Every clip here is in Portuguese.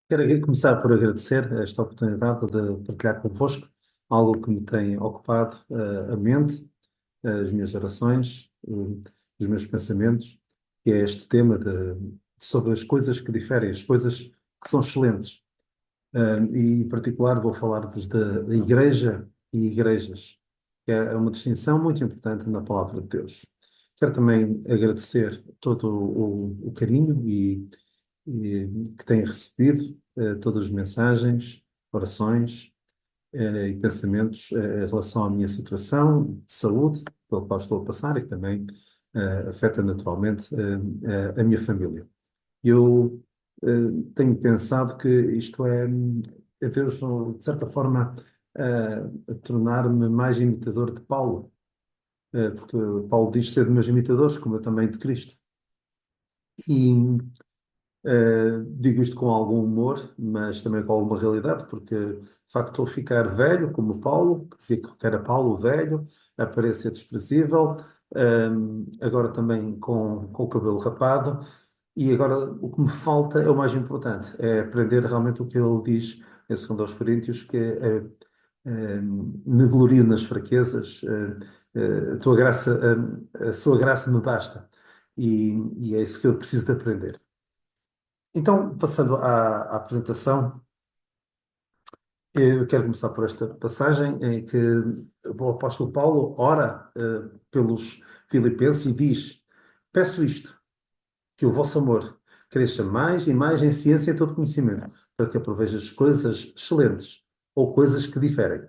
Quero começar por agradecer esta oportunidade de partilhar convosco algo que me tem ocupado a mente, as minhas orações, os meus pensamentos, que é este tema sobre as coisas que diferem, as coisas que são excelentes. E, em particular, vou falar-vos da igreja e igrejas, que é uma distinção muito importante na palavra de Deus. Quero também agradecer todo o carinho que têm recebido, todas as mensagens, orações, e pensamentos, em relação à minha situação de saúde, pela qual estou a passar e que também afeta naturalmente a minha família. Eu tenho pensado que isto é Deus, de certa forma, a tornar-me mais imitador de Paulo, porque Paulo diz ser de meus imitadores, como eu também de Cristo. E digo isto com algum humor, mas também com alguma realidade, porque de facto estou a ficar velho, como Paulo, que dizia que era Paulo velho, a aparência desprezível, agora também com o cabelo rapado, e agora o que me falta é o mais importante, é aprender realmente o que ele diz em 2 aos Coríntios, que me glorio nas fraquezas, a sua graça me basta. E é isso que eu preciso de aprender. Então, passando à apresentação, eu quero começar por esta passagem em que o apóstolo Paulo ora pelos filipenses e diz: Peço isto, que o vosso amor cresça mais e mais em ciência e todo conhecimento, para que aproveis coisas excelentes ou coisas que diferem,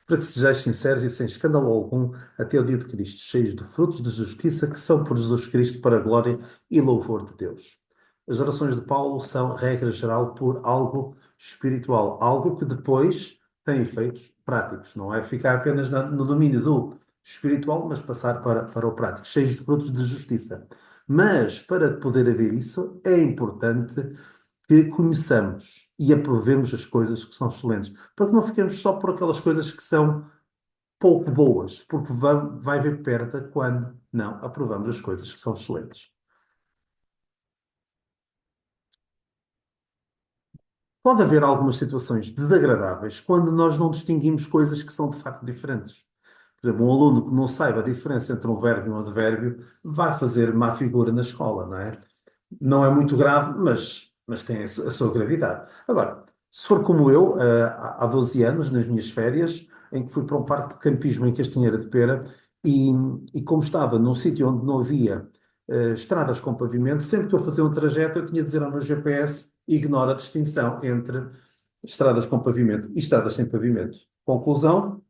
para que sejais sinceros e sem escândalo algum até o dia de Cristo, cheios de frutos de justiça que são por Jesus Cristo para a glória e louvor de Deus. As orações de Paulo são, regra geral, por algo espiritual, algo que depois tem efeitos práticos, não é ficar apenas no domínio do espiritual, mas passar para o prático, cheios de frutos de justiça. Mas, para poder haver isso, é importante que conheçamos e aprovemos as coisas que são excelentes, para que não fiquemos só por aquelas coisas que são pouco boas, porque vai haver perda quando não aprovamos as coisas que são excelentes. Pode haver algumas situações desagradáveis quando nós não distinguimos coisas que são de facto diferentes. Por exemplo, um aluno que não saiba a diferença entre um verbo e um advérbio vai fazer má figura na escola, não é? Não é muito grave, mas tem a sua gravidade. Agora, se for como eu, há 12 anos, nas minhas férias, em que fui para um parque de campismo em Castanheira de Pera, e, e como estava num sítio onde não havia estradas com pavimento, sempre que eu fazia um trajeto, eu tinha de dizer ao meu GPS, ignora a distinção entre estradas com pavimento e estradas sem pavimento. Conclusão,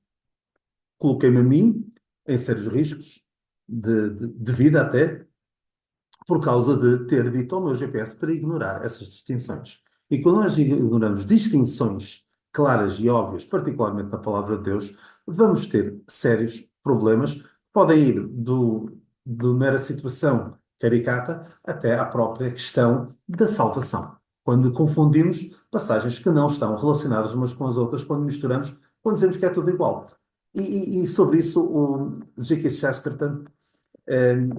coloquei-me a mim em sérios riscos de vida até, por causa de ter dito ao meu GPS para ignorar essas distinções. E quando nós ignoramos distinções claras e óbvias, particularmente na palavra de Deus, vamos ter sérios problemas que podem ir do mera situação caricata até à própria questão da salvação. Quando confundimos passagens que não estão relacionadas umas com as outras, quando misturamos, quando dizemos que é tudo igual. E sobre isso, o G.K. Chesterton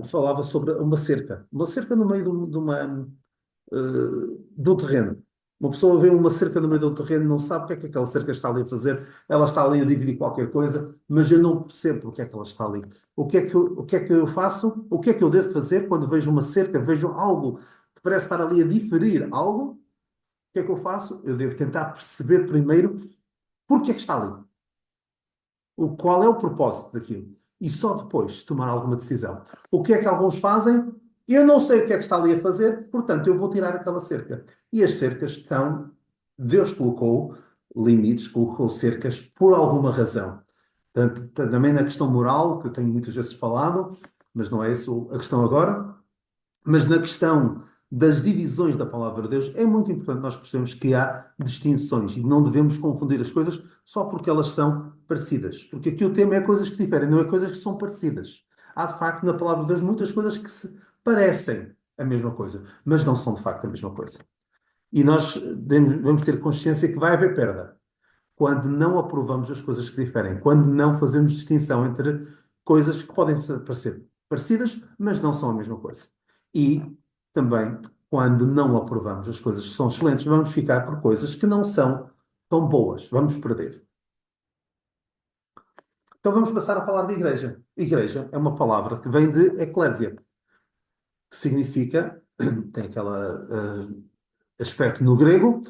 falava sobre uma cerca no meio de um terreno. Uma pessoa vê uma cerca no meio de um terreno, não sabe o que é que aquela cerca está ali a fazer, ela está ali a dividir qualquer coisa, mas eu não percebo porque é que ela está ali. O que é que eu faço? O que é que eu devo fazer quando vejo uma cerca, vejo algo que parece estar ali a diferir algo? O que é que eu faço? Eu devo tentar perceber primeiro porque é que está ali. Qual é o propósito daquilo? E só depois tomar alguma decisão. O que é que alguns fazem? Eu não sei o que é que está ali a fazer, portanto eu vou tirar aquela cerca. E as cercas estão. Deus colocou limites, colocou cercas por alguma razão. Tanto, também na questão moral, que eu tenho muitas vezes falado, mas não é isso a questão agora. Mas na questão das divisões da palavra de Deus, é muito importante nós percebermos que há distinções e não devemos confundir as coisas só porque elas são parecidas. Porque aqui o tema é coisas que diferem, não é coisas que são parecidas. Há, de facto, na palavra de Deus muitas coisas que se parecem a mesma coisa, mas não são, de facto, a mesma coisa. E nós devemos ter consciência que vai haver perda quando não aprovamos as coisas que diferem, quando não fazemos distinção entre coisas que podem parecer parecidas, mas não são a mesma coisa. E também quando não aprovamos as coisas que são excelentes, vamos ficar por coisas que não são tão boas. Vamos perder. Então vamos passar a falar de igreja. Igreja é uma palavra que vem de eclésia, que significa, tem aquele aspecto no grego,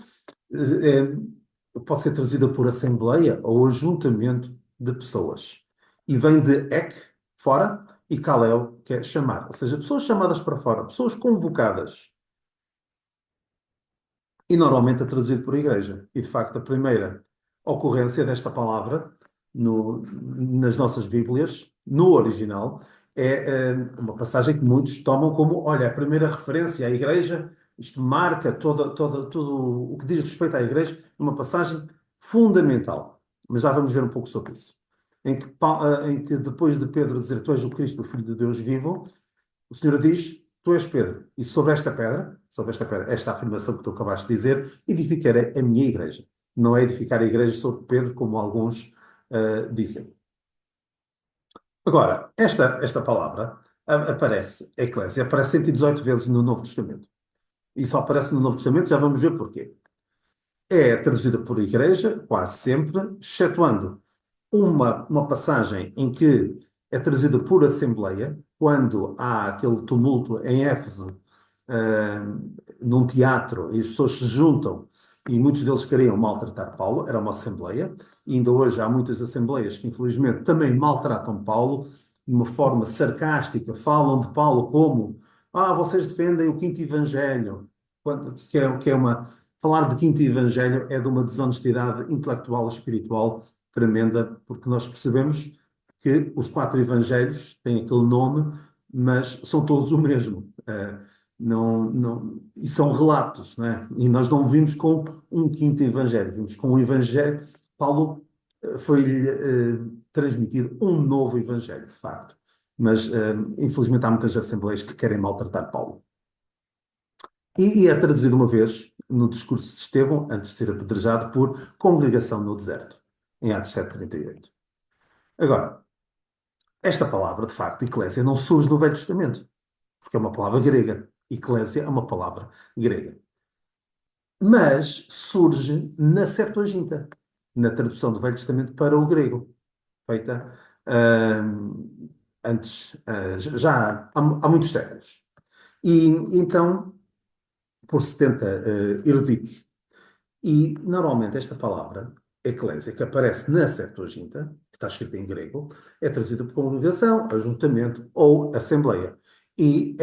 pode ser traduzida por assembleia ou ajuntamento de pessoas. E vem de ek, fora, e kaleo, que é chamar. Ou seja, pessoas chamadas para fora, pessoas convocadas. E normalmente é traduzido por igreja. E de facto, a primeira ocorrência desta palavra nas nossas Bíblias, no original, é uma passagem que muitos tomam como, olha, a primeira referência à igreja, isto marca tudo o que diz respeito à igreja, é uma passagem fundamental. Mas já vamos ver um pouco sobre isso. Em que depois de Pedro dizer, tu és o Cristo, o Filho de Deus vivo, o Senhor diz, tu és Pedro, e sobre esta pedra, esta afirmação que tu acabaste de dizer, edificarei a minha igreja. Não é edificar a igreja sobre Pedro, como alguns dizem. Agora, esta palavra aparece, eclésia, aparece 118 vezes no Novo Testamento. E só aparece no Novo Testamento, já vamos ver porquê. É traduzida por igreja, quase sempre, excetuando uma passagem em que é trazida por assembleia, quando há aquele tumulto em Éfeso, num teatro, e as pessoas se juntam, e muitos deles queriam maltratar Paulo, era uma assembleia, e ainda hoje há muitas assembleias que, infelizmente, também maltratam Paulo, de uma forma sarcástica, falam de Paulo como, vocês defendem o quinto evangelho, que é uma... Falar de quinto evangelho é de uma desonestidade intelectual e espiritual tremenda, porque nós percebemos que os quatro evangelhos têm aquele nome, mas são todos o mesmo. E são relatos, não é? E nós não vimos com um quinto evangelho, vimos com um evangelho. Paulo foi-lhe transmitido um novo evangelho, de facto. Mas, infelizmente, há muitas assembleias que querem maltratar Paulo. E é traduzido uma vez no discurso de Estevão, antes de ser apedrejado, por congregação no deserto, em Atos 7:38. Agora, esta palavra, de facto, eclésia, não surge no Velho Testamento, porque é uma palavra grega. Eclésia é uma palavra grega. Mas surge na Septuaginta, na tradução do Velho Testamento para o grego, feita antes, já há muitos séculos. E então, por 70 eruditos. E, normalmente, esta palavra, eclésia, que aparece na Septuaginta, que está escrita em grego, é traduzida por congregação, ajuntamento ou assembleia. E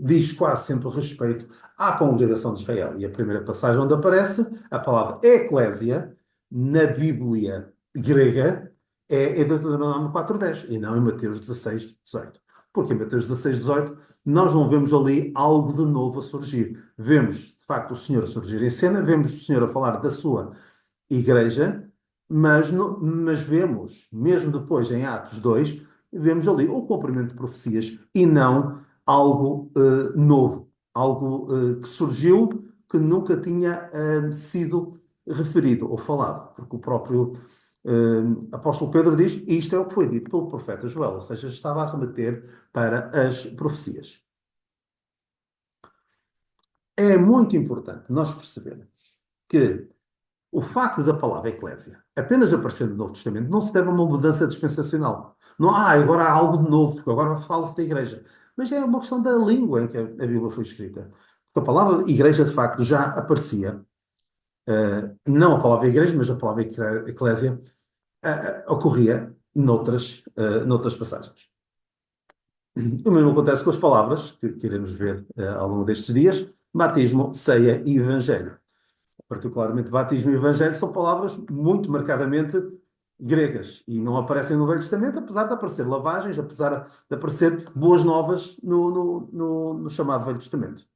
diz quase sempre respeito à congregação de Israel. E a primeira passagem onde aparece a palavra eclésia, na Bíblia grega, é em Deuteronômio 4:10, e não em Mateus 16:18. Porque em Mateus 16:18 nós não vemos ali algo de novo a surgir. Vemos, de facto, o Senhor a surgir em cena, vemos o Senhor a falar da sua igreja, mas vemos, mesmo depois em Atos 2, vemos ali o cumprimento de profecias e não algo novo, algo que surgiu que nunca tinha sido referido ou falado, porque o próprio apóstolo Pedro diz, isto é o que foi dito pelo profeta Joel, ou seja, estava a remeter para as profecias. É muito importante nós percebermos que o facto da palavra eclésia apenas aparecer no Novo Testamento não se deve a uma mudança dispensacional. Não, agora há algo de novo, porque agora fala-se da igreja. Mas é uma questão da língua em que a Bíblia foi escrita. Porque a palavra igreja, de facto, já aparecia. Não a palavra igreja, mas a palavra eclésia ocorria noutras passagens. O mesmo acontece com as palavras, que iremos ver ao longo destes dias, batismo, ceia e evangelho. Particularmente batismo e evangelho são palavras muito marcadamente gregas e não aparecem no Velho Testamento, apesar de aparecer lavagens, apesar de aparecer boas novas no chamado Velho Testamento.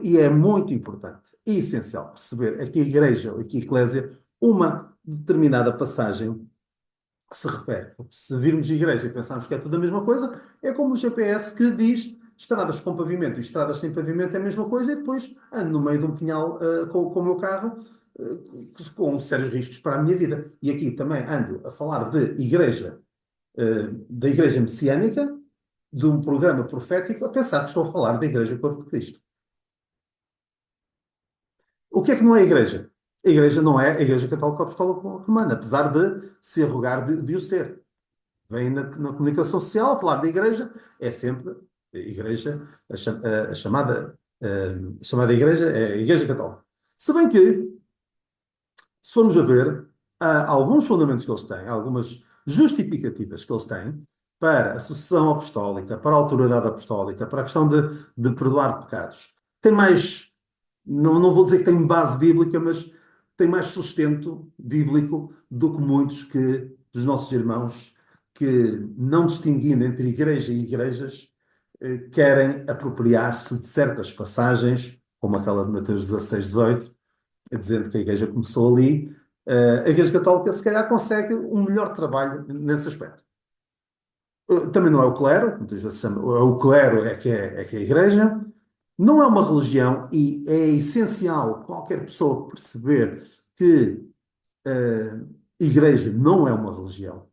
E é muito importante e essencial perceber aqui a igreja, aqui a eclésia, uma determinada passagem que se refere. Porque se virmos a igreja e pensarmos que é tudo a mesma coisa, é como o GPS que diz estradas com pavimento e estradas sem pavimento é a mesma coisa, e depois ando no meio de um pinhal com o meu carro com sérios riscos para a minha vida. E aqui também ando a falar de igreja, da igreja messiânica, de um programa profético a pensar que estou a falar da Igreja Corpo de Cristo. O que é que não é a Igreja? A Igreja não é a Igreja Católica Apostólica Romana, apesar de se arrogar de o ser. Vem na comunicação social, falar da Igreja é sempre a Igreja, a chamada Igreja é a Igreja Católica. Se bem que, se formos a ver, há alguns fundamentos que eles têm, algumas justificativas que eles têm para a sucessão apostólica, para a autoridade apostólica, para a questão de perdoar pecados. Tem mais, não vou dizer que tem base bíblica, mas tem mais sustento bíblico do que muitos dos nossos irmãos que, não distinguindo entre igreja e igrejas, querem apropriar-se de certas passagens, como aquela de Mateus 16, 18, a dizer que a Igreja começou ali. A Igreja Católica, se calhar, consegue um melhor trabalho nesse aspecto. Também não é o clero, muitas vezes chama, o clero é que é a Igreja. Não é uma religião e é essencial qualquer pessoa perceber que a Igreja não é uma religião.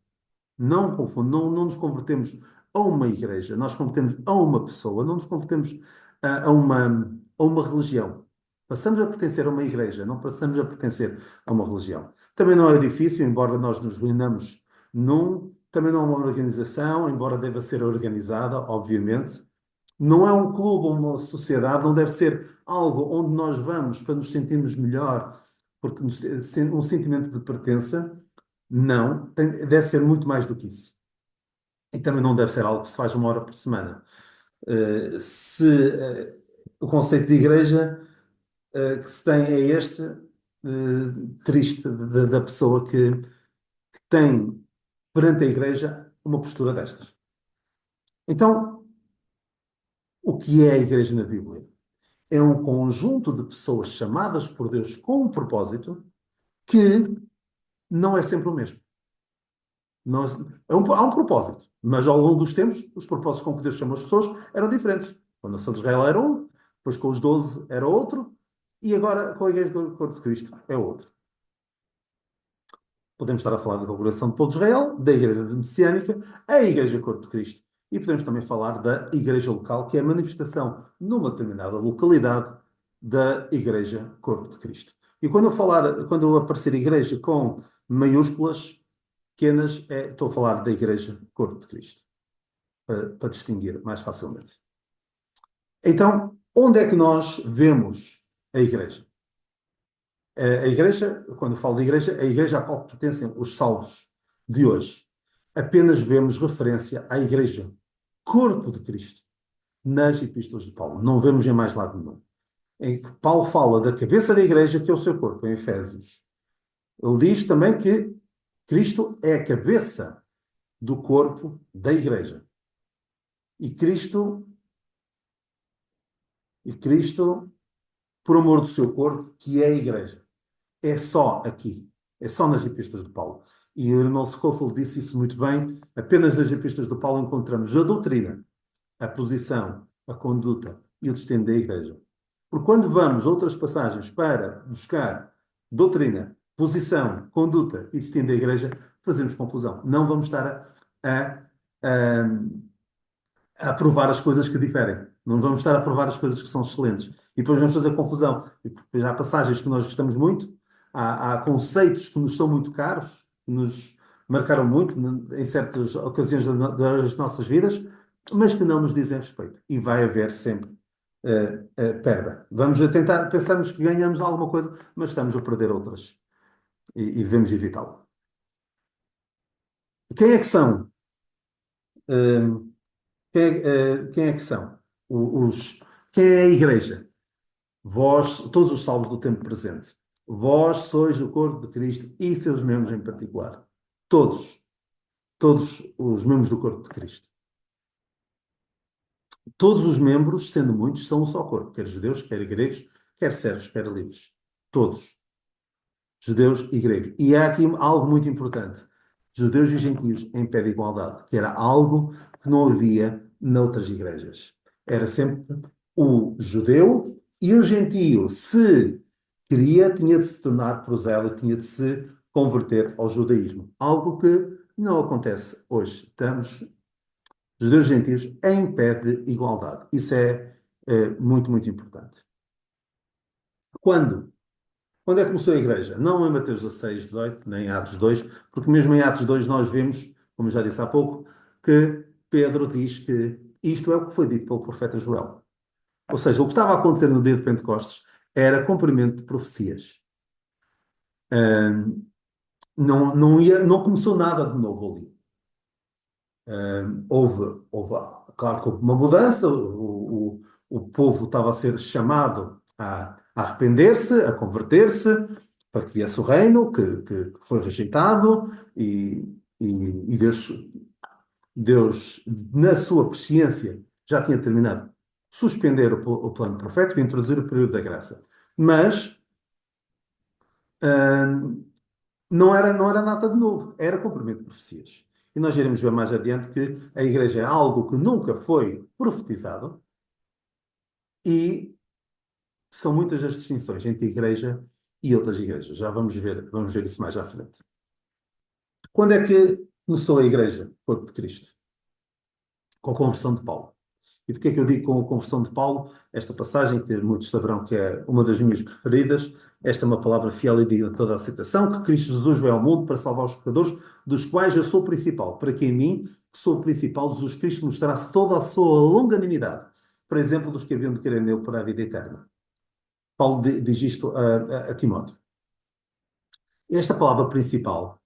Não confundo, não nos convertemos a uma igreja, nós convertemos a uma pessoa, não nos convertemos a uma religião. Passamos a pertencer a uma igreja, não passamos a pertencer a uma religião. Também não é difícil, embora nós nos reunamos também não é uma organização, embora deva ser organizada, obviamente. Não é um clube ou uma sociedade, não deve ser algo onde nós vamos para nos sentirmos melhor, porque um sentimento de pertença. Não, deve ser muito mais do que isso. E também não deve ser algo que se faz uma hora por semana. Se o conceito de igreja que se tem é este, triste da pessoa que tem perante a igreja uma postura destas. Então, o que é a igreja na Bíblia? É um conjunto de pessoas chamadas por Deus com um propósito que não é sempre o mesmo. Não, há um propósito, mas ao longo dos tempos, os propósitos com que Deus chamou as pessoas eram diferentes. Com a nação de Israel era um, depois com os 12 era outro, e agora com a Igreja do Corpo de Cristo é outro. Podemos estar a falar da congregação do povo de Israel, da Igreja Messiânica, a Igreja do Corpo de Cristo. E podemos também falar da Igreja local, que é a manifestação numa determinada localidade da Igreja Corpo de Cristo. E quando eu aparecer Igreja com maiúsculas, pequenas, estou a falar da Igreja Corpo de Cristo, para distinguir mais facilmente. Então, onde é que nós vemos a Igreja? A Igreja, quando eu falo de Igreja, a Igreja à qual pertencem os salvos de hoje. Apenas vemos referência à Igreja Corpo de Cristo nas Epístolas de Paulo. Não vemos em mais lado nenhum. Em que Paulo fala da cabeça da Igreja, que é o seu corpo, em Efésios. Ele diz também que Cristo é a cabeça do corpo da Igreja. E Cristo, por amor do seu corpo, que é a Igreja. É só aqui. É só nas Epístolas de Paulo. E o irmão Scofield disse isso muito bem. Apenas nas Epístolas de Paulo encontramos a doutrina, a posição, a conduta e o destino da Igreja. Porque quando vamos a outras passagens para buscar doutrina, posição, conduta e destino da Igreja, fazemos confusão. Não vamos estar a, a provar as coisas que diferem. Não vamos estar a provar as coisas que são excelentes. E depois vamos fazer confusão. E depois há passagens que nós gostamos muito, há conceitos que nos são muito caros, que nos marcaram muito em certas ocasiões das nossas vidas, mas que não nos dizem respeito. E vai haver sempre perda. Vamos a tentar, pensamos que ganhamos alguma coisa, mas estamos a perder outras. E devemos evitá-lo. Quem é que são? Uh, quem é que são? Quem é a igreja? Vós, todos os salvos do tempo presente. Vós sois o corpo de Cristo e seus membros em particular. Todos. Todos os membros do corpo de Cristo. Todos os membros, sendo muitos, são um só corpo. Quer judeus, quer gregos, quer servos, quer livres. Todos. Judeus e gregos. E há aqui algo muito importante. Judeus e gentios em pé de igualdade, que era algo que não havia noutras igrejas. Era sempre o judeu e o gentio. Se queria, tinha de se tornar prosélito, tinha de se converter ao judaísmo. Algo que não acontece hoje. Estamos judeus e gentios, em pé de igualdade. Isso é muito, muito importante. Quando? Quando é que começou a igreja? Não em Mateus 16, 18, nem em Atos 2, porque mesmo em Atos 2 nós vemos, como eu já disse há pouco, que Pedro diz que isto é o que foi dito pelo profeta Joel. Ou seja, o que estava a acontecer no dia de Pentecostes era cumprimento de profecias. Não começou nada de novo ali. Claro que houve uma mudança, o povo estava a ser chamado a arrepender-se, a converter-se, para que viesse o reino, que foi rejeitado, e Deus, na sua presciência, já tinha terminado suspender o plano profético e introduzir o período da graça. Mas hum, não era nada de novo, era cumprimento de profecias. E nós iremos ver mais adiante que a igreja é algo que nunca foi profetizado e são muitas as distinções entre a igreja e outras igrejas. Já vamos ver isso mais à frente. Quando é que começou a igreja, corpo de Cristo? Com a conversão de Paulo. E porquê é que eu digo com a conversão de Paulo? Esta passagem, que muitos saberão que é uma das minhas preferidas, esta é uma palavra fiel e digna de toda a aceitação, que Cristo Jesus veio ao mundo para salvar os pecadores, dos quais eu sou o principal. Para que em mim, que sou o principal, Jesus Cristo mostrasse toda a sua longanimidade, por exemplo, dos que haviam de querer nele para a vida eterna. Paulo diz isto a Timóteo. Esta palavra principal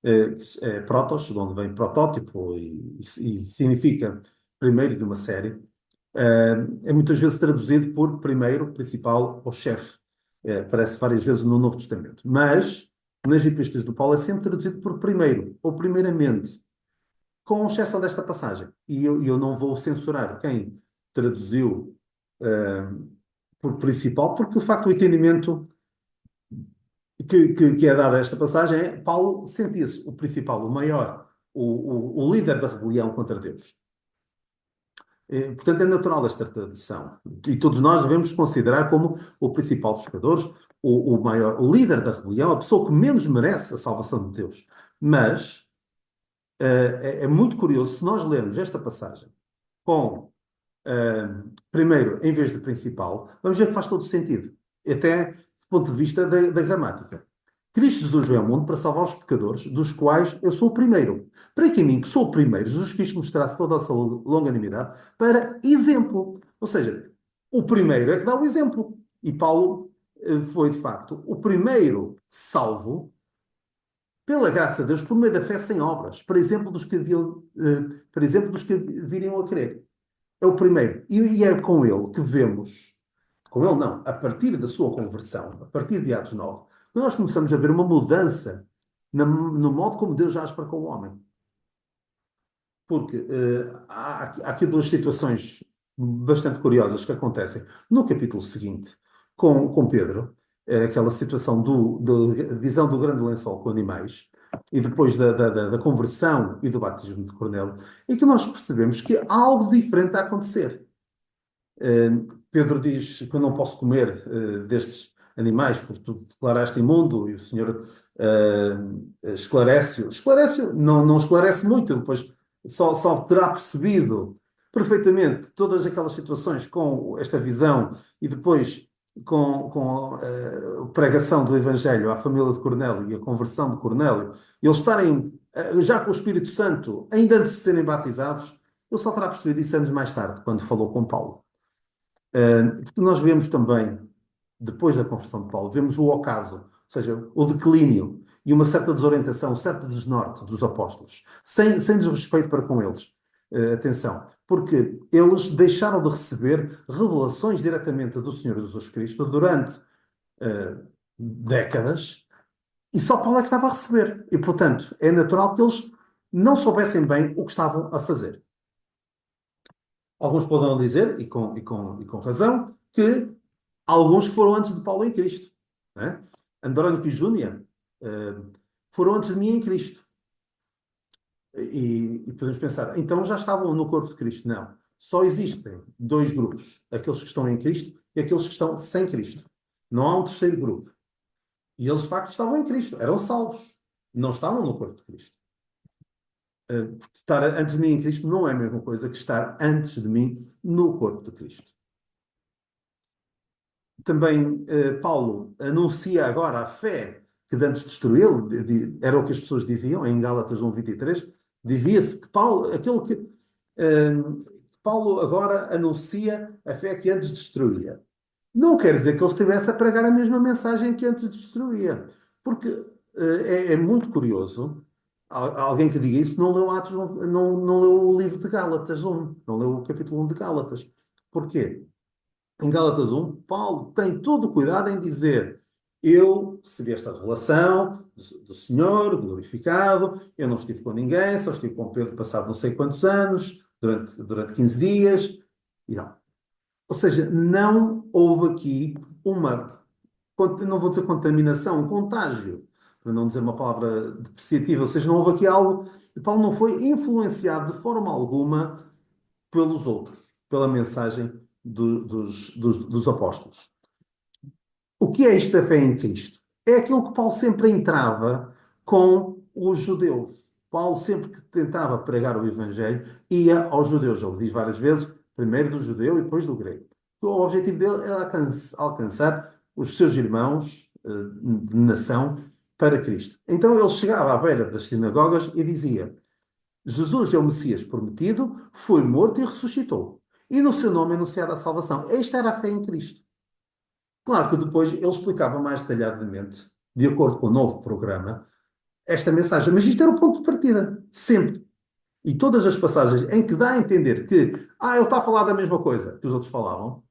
é protos, de onde vem protótipo e significa primeiro de uma série, é muitas vezes traduzido por primeiro, principal ou chefe. Aparece várias vezes no Novo Testamento. Mas, nas epístolas do Paulo, é sempre traduzido por primeiro, ou primeiramente, com exceção desta passagem. E eu não vou censurar quem traduziu por principal, porque de facto o entendimento que é dado a esta passagem é Paulo sentia-se o principal, o maior, o líder da rebelião contra Deus. Portanto, é natural esta tradução. E todos nós devemos considerar como o principal dos pecadores, o maior, o líder da rebelião, a pessoa que menos merece a salvação de Deus. Mas é muito curioso se nós lermos esta passagem com, primeiro, em vez de principal, vamos ver que faz todo sentido. Até do ponto de vista da gramática. Cristo Jesus veio ao mundo para salvar os pecadores, dos quais eu sou o primeiro. Para que em mim, que sou o primeiro, Jesus Cristo mostrasse toda a sua longanimidade para exemplo. Ou seja, o primeiro é que dá o exemplo. E Paulo foi, de facto, o primeiro salvo pela graça de Deus, por meio da fé sem obras, por exemplo, dos que viriam a crer. É o primeiro. E é com ele que vemos, com ele não, a partir da sua conversão, a partir de Atos 9, que nós começamos a ver uma mudança no modo como Deus age para com o homem. Porque há aqui duas situações bastante curiosas que acontecem no capítulo seguinte, com Pedro, aquela situação da visão do grande lençol com animais, e depois da conversão e do batismo de Cornélio, e que nós percebemos que há algo diferente a acontecer. Pedro diz que eu não posso comer destes animais porque tu declaraste imundo e o Senhor esclarece-o. Esclarece-o, não esclarece muito, depois só terá percebido perfeitamente todas aquelas situações com esta visão e depois com a pregação do Evangelho à família de Cornélio e a conversão de Cornélio, eles estarem já com o Espírito Santo, ainda antes de serem batizados, ele só terá percebido isso anos mais tarde, quando falou com Paulo. Porque nós vemos também, depois da conversão de Paulo, vemos o ocaso, ou seja, o declínio e uma certa desorientação, um certo desnorte dos apóstolos, sem desrespeito para com eles. Atenção, porque eles deixaram de receber revelações diretamente do Senhor Jesus Cristo durante décadas e só Paulo é que estava a receber. E, portanto, é natural que eles não soubessem bem o que estavam a fazer. Alguns poderão dizer, e com razão, que alguns que foram antes de Paulo em Cristo, né? Andrónico e Júnia foram antes de mim em Cristo. E podemos pensar, então já estavam no corpo de Cristo. Não. Só existem dois grupos: aqueles que estão em Cristo e aqueles que estão sem Cristo. Não há um terceiro grupo. E eles, de facto, estavam em Cristo, eram salvos. Não estavam no corpo de Cristo. Estar antes de mim em Cristo não é a mesma coisa que estar antes de mim no corpo de Cristo. Também Paulo anuncia agora a fé que de antes destruiu, era o que as pessoas diziam em Gálatas 1:23, dizia-se que Paulo, Paulo agora anuncia a fé que antes destruía. Não quer dizer que ele estivesse a pregar a mesma mensagem que antes destruía, porque é muito curioso, alguém que diga isso não leu Atos, não leu o livro de Gálatas 1, não leu o capítulo 1 de Gálatas. Porquê? Em Gálatas 1, Paulo tem todo o cuidado em dizer: eu recebi esta revelação do Senhor, glorificado, eu não estive com ninguém, só estive com Pedro passado não sei quantos anos, durante 15 dias, e não. Ou seja, não houve aqui uma, não vou dizer contaminação, um contágio, para não dizer uma palavra depreciativa, ou seja, não houve aqui algo, Paulo não foi influenciado de forma alguma pelos outros, pela mensagem dos apóstolos. O que é isto da fé em Cristo? É aquilo que Paulo sempre entrava com os judeus. Paulo sempre que tentava pregar o Evangelho ia aos judeus. Ele diz várias vezes, primeiro do judeu e depois do grego. O objetivo dele era alcançar os seus irmãos de nação para Cristo. Então ele chegava à beira das sinagogas e dizia: Jesus é o Messias prometido, foi morto e ressuscitou. E no seu nome é anunciada a salvação. Esta era a fé em Cristo. Claro que depois ele explicava mais detalhadamente, de acordo com o novo programa, esta mensagem. Mas isto era o ponto de partida, sempre. E todas as passagens em que dá a entender que, ele está a falar da mesma coisa que os outros falavam,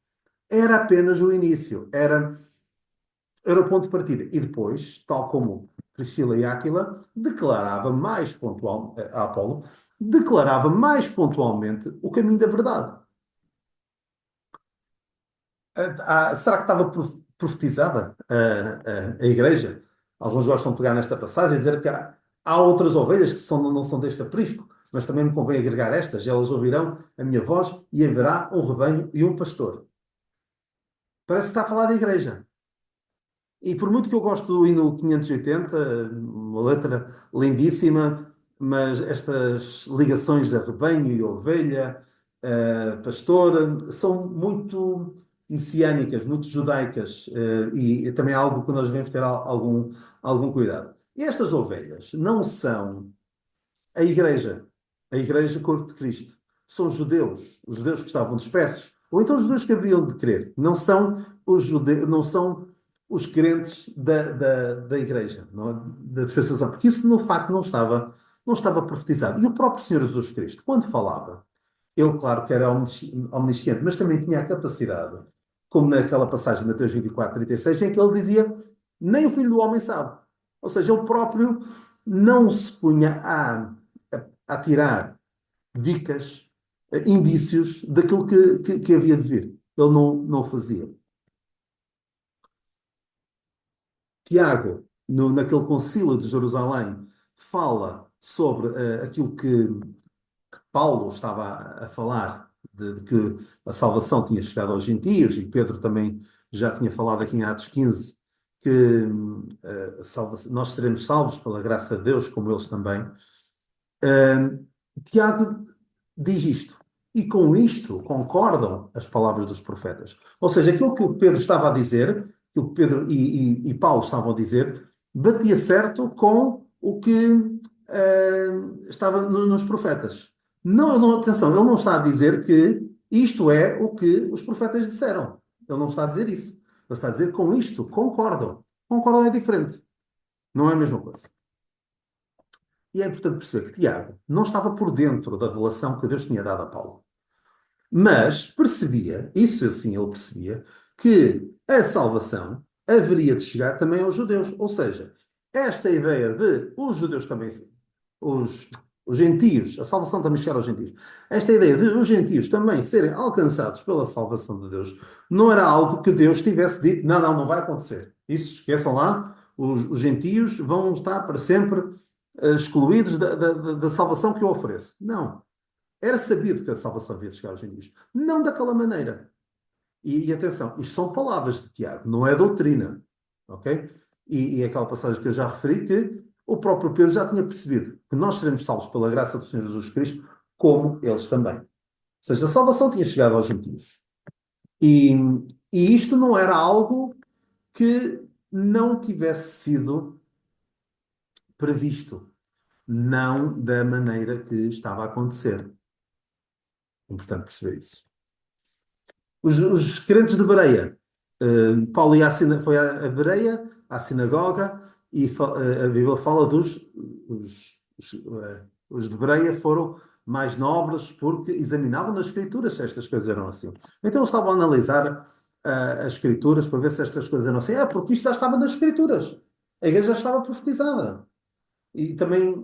era apenas o início, era o ponto de partida. E depois, tal como Priscila e Áquila, declarava mais pontual, a Apolo, declarava mais pontualmente o caminho da verdade. Será que estava profetizada a igreja? Alguns gostam de pegar nesta passagem e dizer que há outras ovelhas que não são deste aprisco, mas também me convém agregar estas. Elas ouvirão a minha voz e haverá um rebanho e um pastor. Parece que está a falar da igreja. E por muito que eu gosto do hino 580, uma letra lindíssima, mas estas ligações a rebanho e ovelha, pastor, são muito messiânicas, muito judaicas, e também é algo que nós devemos ter algum cuidado. E estas ovelhas não são a igreja corpo de Cristo. São os judeus que estavam dispersos, ou então os judeus que haviam de crer. Não são os judeus, não são os crentes da igreja, não, da dispensação, porque isso, no facto, não estava profetizado. E o próprio Senhor Jesus Cristo, quando falava, ele, claro que era omnisciente, mas também tinha a capacidade, como naquela passagem de Mateus 24:36, em que ele dizia: nem o Filho do Homem sabe. Ou seja, ele próprio não se punha a tirar dicas, indícios daquilo que havia de vir. Ele não fazia. Tiago, naquele concílio de Jerusalém, fala sobre aquilo que Paulo estava a falar, de que a salvação tinha chegado aos gentios, e Pedro também já tinha falado aqui em Atos 15, que nós seremos salvos pela graça de Deus, como eles também. Tiago diz isto. E com isto concordam as palavras dos profetas. Ou seja, aquilo que o Pedro estava a dizer, aquilo que Pedro e Paulo estavam a dizer, batia certo com o que estava nos profetas. Atenção, ele não está a dizer que isto é o que os profetas disseram. Ele não está a dizer isso. Ele está a dizer que com isto concordam. Concordam é diferente. Não é a mesma coisa. E é importante perceber que Tiago não estava por dentro da relação que Deus tinha dado a Paulo. Mas percebia, isso sim ele percebia, que a salvação haveria de chegar também aos judeus. Ou seja, esta ideia de os judeus também, os, os gentios, a salvação também chegar aos gentios, esta ideia de os gentios também serem alcançados pela salvação de Deus, não era algo que Deus tivesse dito: não vai acontecer. Isso, esqueçam lá, os gentios vão estar para sempre excluídos da salvação que eu ofereço. Não. Era sabido que a salvação havia de chegar aos gentios. Não daquela maneira. E atenção, isto são palavras de Tiago, não é doutrina. Ok? E aquela passagem que eu já referi, que o próprio Pedro já tinha percebido que nós seremos salvos pela graça do Senhor Jesus Cristo, como eles também. Ou seja, a salvação tinha chegado aos gentios. E, e isto não era algo que não tivesse sido previsto, não da maneira que estava a acontecer. É importante perceber isso. Os crentes de Bereia, Paulo ia foi a Bereia, à sinagoga, e a Bíblia fala os de Bereia foram mais nobres porque examinavam nas Escrituras se estas coisas eram assim. Então eles estavam a analisar as Escrituras para ver se estas coisas eram assim. Porque isto já estava nas Escrituras. A igreja já estava profetizada. E também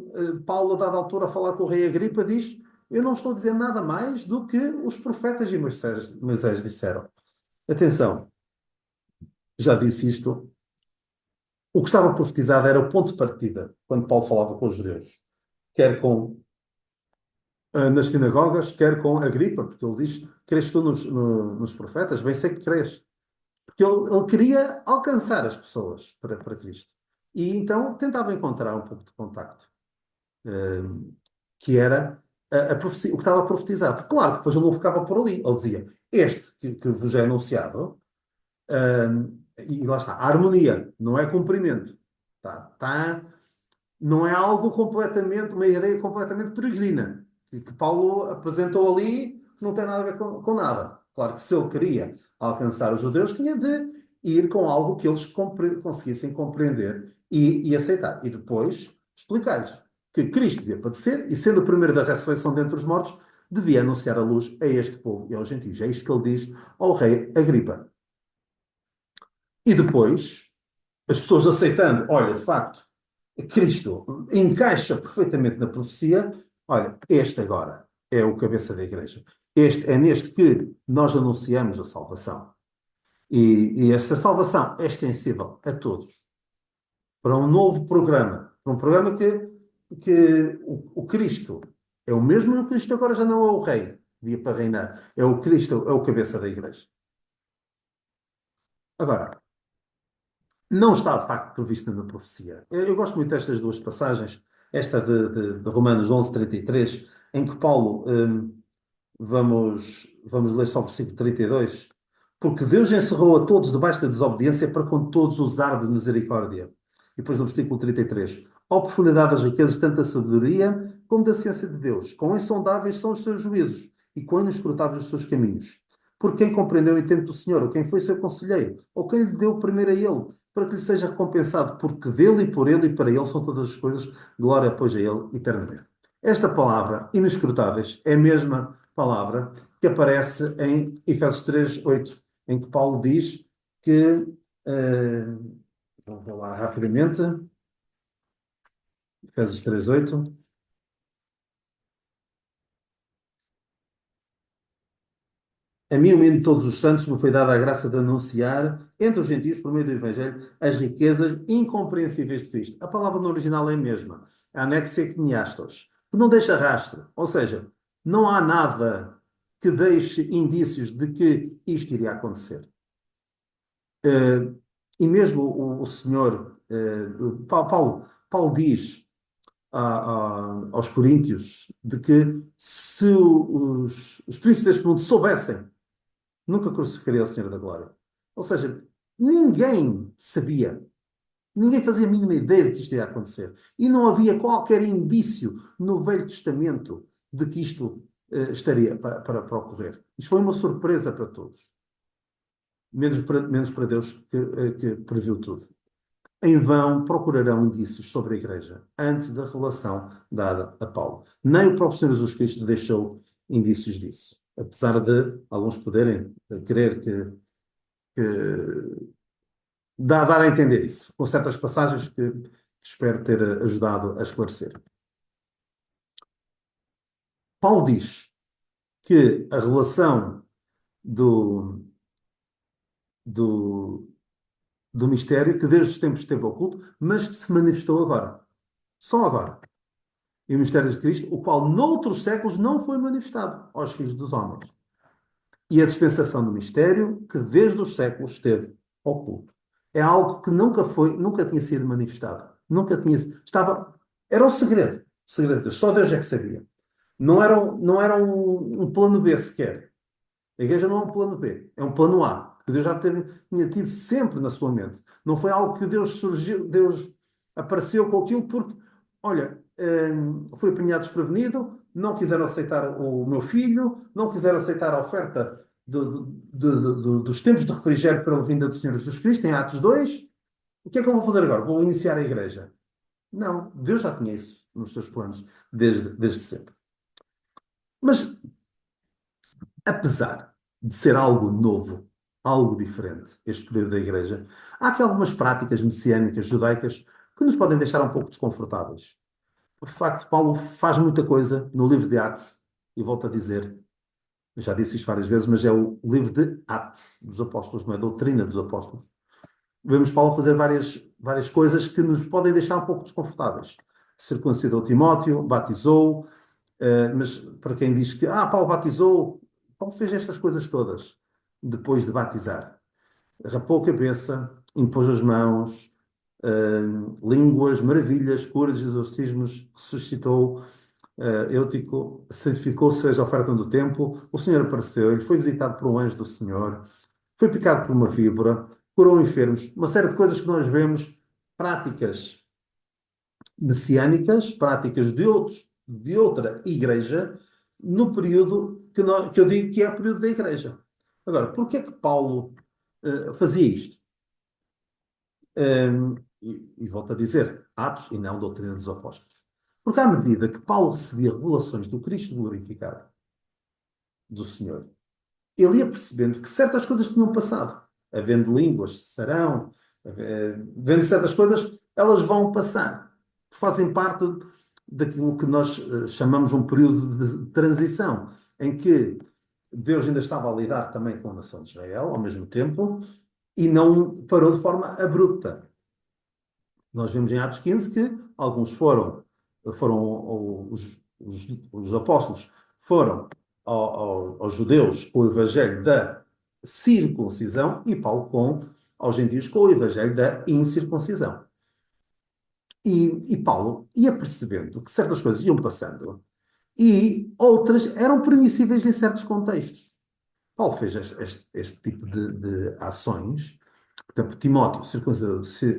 Paulo, a dada altura, a falar com o rei Agripa, diz: Eu não estou a dizer nada mais do que os profetas e Moisés disseram. Atenção, já disse isto. O que estava profetizado era o ponto de partida, quando Paulo falava com os judeus, quer nas sinagogas, quer com Agripa, porque ele diz: Crês tu nos profetas? Bem sei que crês. Porque ele queria alcançar as pessoas para Cristo. E então tentava encontrar um pouco de contacto. Que era profecia, o que estava profetizado. Claro que depois ele não ficava por ali. Ele dizia: Este que vos é anunciado, e lá está, a harmonia, não é cumprimento. Não é algo completamente, uma ideia completamente peregrina, que Paulo apresentou ali, que não tem nada a ver com nada. Claro que se ele queria alcançar os judeus, tinha de ir com algo que eles conseguissem compreender e aceitar. E depois explicar-lhes que Cristo devia padecer e, sendo o primeiro da ressurreição dentre os mortos, devia anunciar a luz a este povo e aos gentios. É isto que ele diz ao rei Agripa. E depois, as pessoas aceitando, olha, de facto, Cristo encaixa perfeitamente na profecia. Olha, este agora é o cabeça da igreja. Este é neste que nós anunciamos a salvação. E esta salvação é extensível a todos. Para um novo programa. Para um programa que o Cristo é o mesmo e o Cristo agora já não é o rei. Via para reinar. É o Cristo, é o cabeça da igreja. Agora, não está de facto prevista na profecia. Eu gosto muito destas duas passagens, esta de Romanos 11:33, em que Paulo, vamos ler só o versículo 32, porque Deus encerrou a todos debaixo da desobediência para com todos usar de misericórdia. E depois no versículo 33, ó profundidade das riquezas, tanto da sabedoria como da ciência de Deus, quão insondáveis são os seus juízos e quão inescrutáveis os seus caminhos. Por quem compreendeu o intento do Senhor, ou quem foi seu conselheiro, ou quem lhe deu primeiro a ele, para que lhe seja recompensado, porque dele e por ele e para ele são todas as coisas, glória pois a ele eternamente. Esta palavra, inescrutáveis, é a mesma palavra que aparece em Efésios 3:8, em que Paulo diz que, vou lá rapidamente, Efésios 3:8, a mim, o menino de todos os santos, me foi dada a graça de anunciar entre os gentios, por meio do Evangelho, as riquezas incompreensíveis de Cristo. A palavra no original é a mesma, anexekniastos, que não deixa rastro. Ou seja, não há nada que deixe indícios de que isto iria acontecer. E mesmo o Senhor, Paulo diz aos Coríntios de que se os príncipes deste mundo soubessem, nunca crucificaria o Senhor da Glória. Ou seja, ninguém sabia, ninguém fazia a mínima ideia de que isto ia acontecer. E não havia qualquer indício no Velho Testamento de que isto estaria para ocorrer. Isto foi uma surpresa para todos. Menos para Deus que previu tudo. Em vão procurarão indícios sobre a Igreja antes da revelação dada a Paulo. Nem o próprio Senhor Jesus Cristo deixou indícios disso. Apesar de alguns poderem querer dar a entender isso, com certas passagens que espero ter ajudado a esclarecer. Paulo diz que a relação do, do, do mistério, que desde os tempos esteve oculto, mas que se manifestou agora. Só agora. E o mistério de Cristo, o qual noutros séculos não foi manifestado aos filhos dos homens. E a dispensação do mistério, que desde os séculos esteve oculto. É algo que nunca tinha sido manifestado. Nunca tinha. Era um segredo. Segredo de Deus. Só Deus é que sabia. Não era um plano B sequer. A igreja não é um plano B, é um plano A, que Deus tinha tido sempre na sua mente. Não foi algo que Deus surgiu, Deus apareceu com aquilo porque, olha, foi apanhado desprevenido, não quiseram aceitar o meu filho, não quiseram aceitar a oferta dos tempos de refrigério pela vinda do Senhor Jesus Cristo, em Atos 2. O que é que eu vou fazer agora? Vou iniciar a igreja. Não, Deus já tinha isso nos seus planos desde sempre. Mas apesar de ser algo novo, algo diferente, este período da Igreja, há aqui algumas práticas messiânicas judaicas que nos podem deixar um pouco desconfortáveis. O facto, Paulo faz muita coisa no livro de Atos, e volto a dizer, eu já disse isto várias vezes, mas é o livro de Atos dos Apóstolos, não é a doutrina dos Apóstolos. Vemos Paulo fazer várias coisas que nos podem deixar um pouco desconfortáveis. Circuncidou Timóteo, batizou, mas para quem diz que Paulo batizou, Paulo fez estas coisas todas depois de batizar. Rapou a cabeça, impôs as mãos, línguas, maravilhas, curas, exorcismos, ressuscitou, Eutico, santificou-se, fez a oferta do templo, o Senhor apareceu, ele foi visitado por um anjo do Senhor, foi picado por uma víbora, curou enfermos, uma série de coisas que nós vemos, práticas messiânicas, práticas de outra igreja, no período que eu digo que é o período da igreja. Agora, porquê é que Paulo fazia isto? E volto a dizer, Atos e não doutrina dos apóstolos. Porque à medida que Paulo recebia revelações do Cristo glorificado, do Senhor, ele ia percebendo que certas coisas tinham passado. Havendo línguas, sarão, vendo certas coisas, elas vão passar. Fazem parte daquilo que nós chamamos um período de transição, em que Deus ainda estava a lidar também com a nação de Israel, ao mesmo tempo, e não parou de forma abrupta. Nós vemos em Atos 15 que alguns foram os apóstolos foram aos judeus com o evangelho da circuncisão e Paulo aos gentios com o evangelho da incircuncisão. E Paulo ia percebendo que certas coisas iam passando e outras eram permissíveis em certos contextos. Paulo fez este tipo de ações. Portanto, Timóteo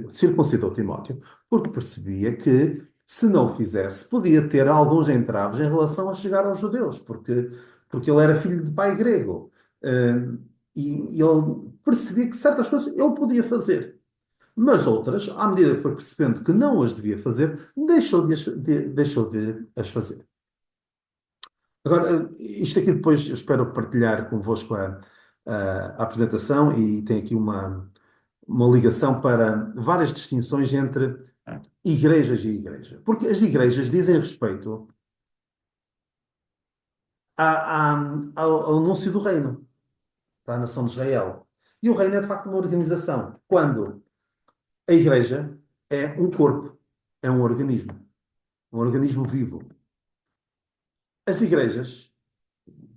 circuncidou Timóteo porque percebia que, se não o fizesse, podia ter alguns entraves em relação a chegar aos judeus, porque ele era filho de pai grego. E ele percebia que certas coisas ele podia fazer. Mas outras, à medida que foi percebendo que não as devia fazer, deixou de as fazer. Agora, isto aqui depois eu espero partilhar convosco a apresentação e tem aqui uma ligação para várias distinções entre igrejas e igreja. Porque as igrejas dizem respeito ao anúncio do reino para a nação de Israel. E o reino é de facto uma organização, quando a igreja é um corpo, é um organismo vivo. As igrejas,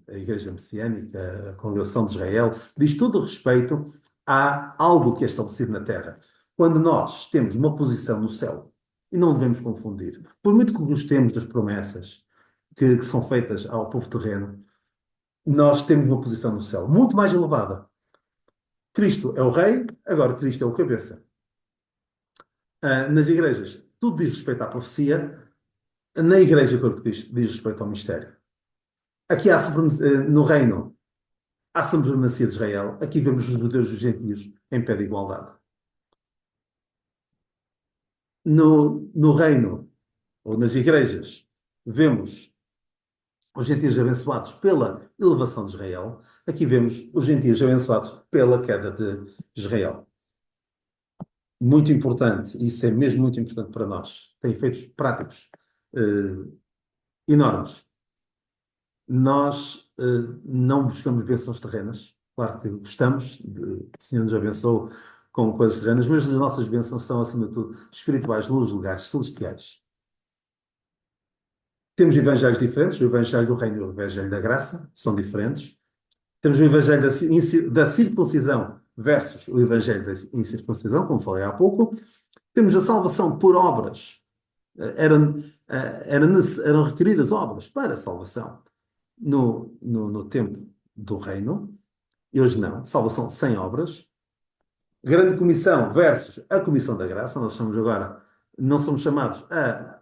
a Igreja Messiânica, a Congregação de Israel, diz tudo respeito a algo que é estabelecido na terra. Quando nós temos uma posição no céu, e não devemos confundir, por muito que gostemos das promessas que são feitas ao povo terreno, nós temos uma posição no céu muito mais elevada. Cristo é o rei, agora Cristo é o cabeça. Nas igrejas, tudo diz respeito à profecia, na igreja, o corpo de Cristo diz respeito ao mistério. Aqui no reino, há supremacia de Israel. Aqui vemos os judeus e os gentios em pé de igualdade. No reino, ou nas igrejas, vemos os gentios abençoados pela elevação de Israel. Aqui vemos os gentios abençoados pela queda de Israel. Muito importante, isso é mesmo muito importante para nós. Tem efeitos práticos enormes. Nós não buscamos bênçãos terrenas. Claro que gostamos, o Senhor nos abençoou com coisas terrenas, mas as nossas bênçãos são, acima de tudo, espirituais nos lugares celestiais. Temos evangelhos diferentes, o evangelho do reino e o evangelho da graça são diferentes. Temos o evangelho da circuncisão versus o evangelho da incircuncisão, como falei há pouco. Temos a salvação por obras. Eram, eram requeridas obras para a salvação no tempo do reino. E hoje não. Salvação sem obras. Grande Comissão versus a Comissão da Graça. Nós somos agora, não somos chamados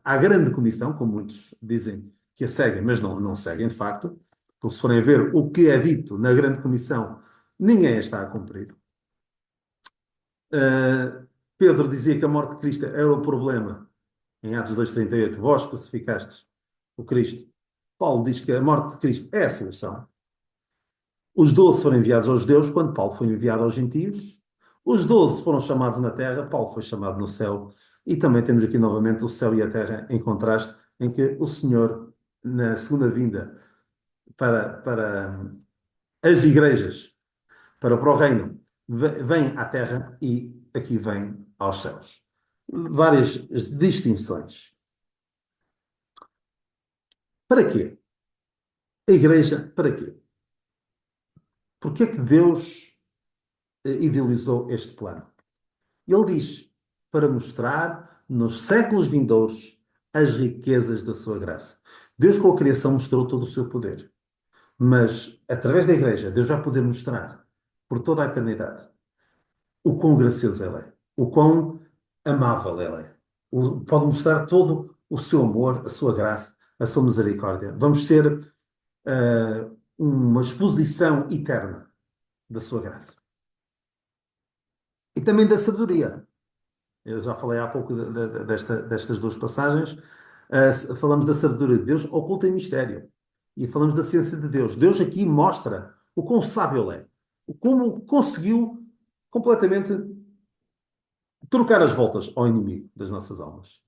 à Grande Comissão, como muitos dizem que a seguem, mas não seguem de facto. Porque se forem a ver o que é dito na Grande Comissão, ninguém a está a cumprir. Pedro dizia que a morte de Cristo era o problema, em Atos 2,38, vós crucificastes o Cristo. Paulo diz que a morte de Cristo é a solução. Os 12 foram enviados aos judeus, quando Paulo foi enviado aos gentios. Os 12 foram chamados na terra, Paulo foi chamado no céu. E também temos aqui novamente o céu e a terra em contraste, em que o Senhor, na segunda vinda, para as igrejas, para o reino, vem à terra e aqui vem aos céus. Várias distinções. Para quê? A igreja, para quê? Porque é que Deus idealizou este plano? Ele diz, para mostrar nos séculos vindouros as riquezas da sua graça. Deus com a criação mostrou todo o seu poder. Mas, através da igreja, Deus vai poder mostrar, por toda a eternidade, o quão gracioso Ele é, o quão amável Ele é. Pode mostrar todo o seu amor, a sua graça, a sua misericórdia. Vamos ser uma exposição eterna da sua graça. E também da sabedoria. Eu já falei há pouco destas duas passagens. Falamos da sabedoria de Deus oculta em mistério. E falamos da ciência de Deus. Deus aqui mostra o quão sábio Ele é. Como conseguiu completamente trocar as voltas ao inimigo das nossas almas.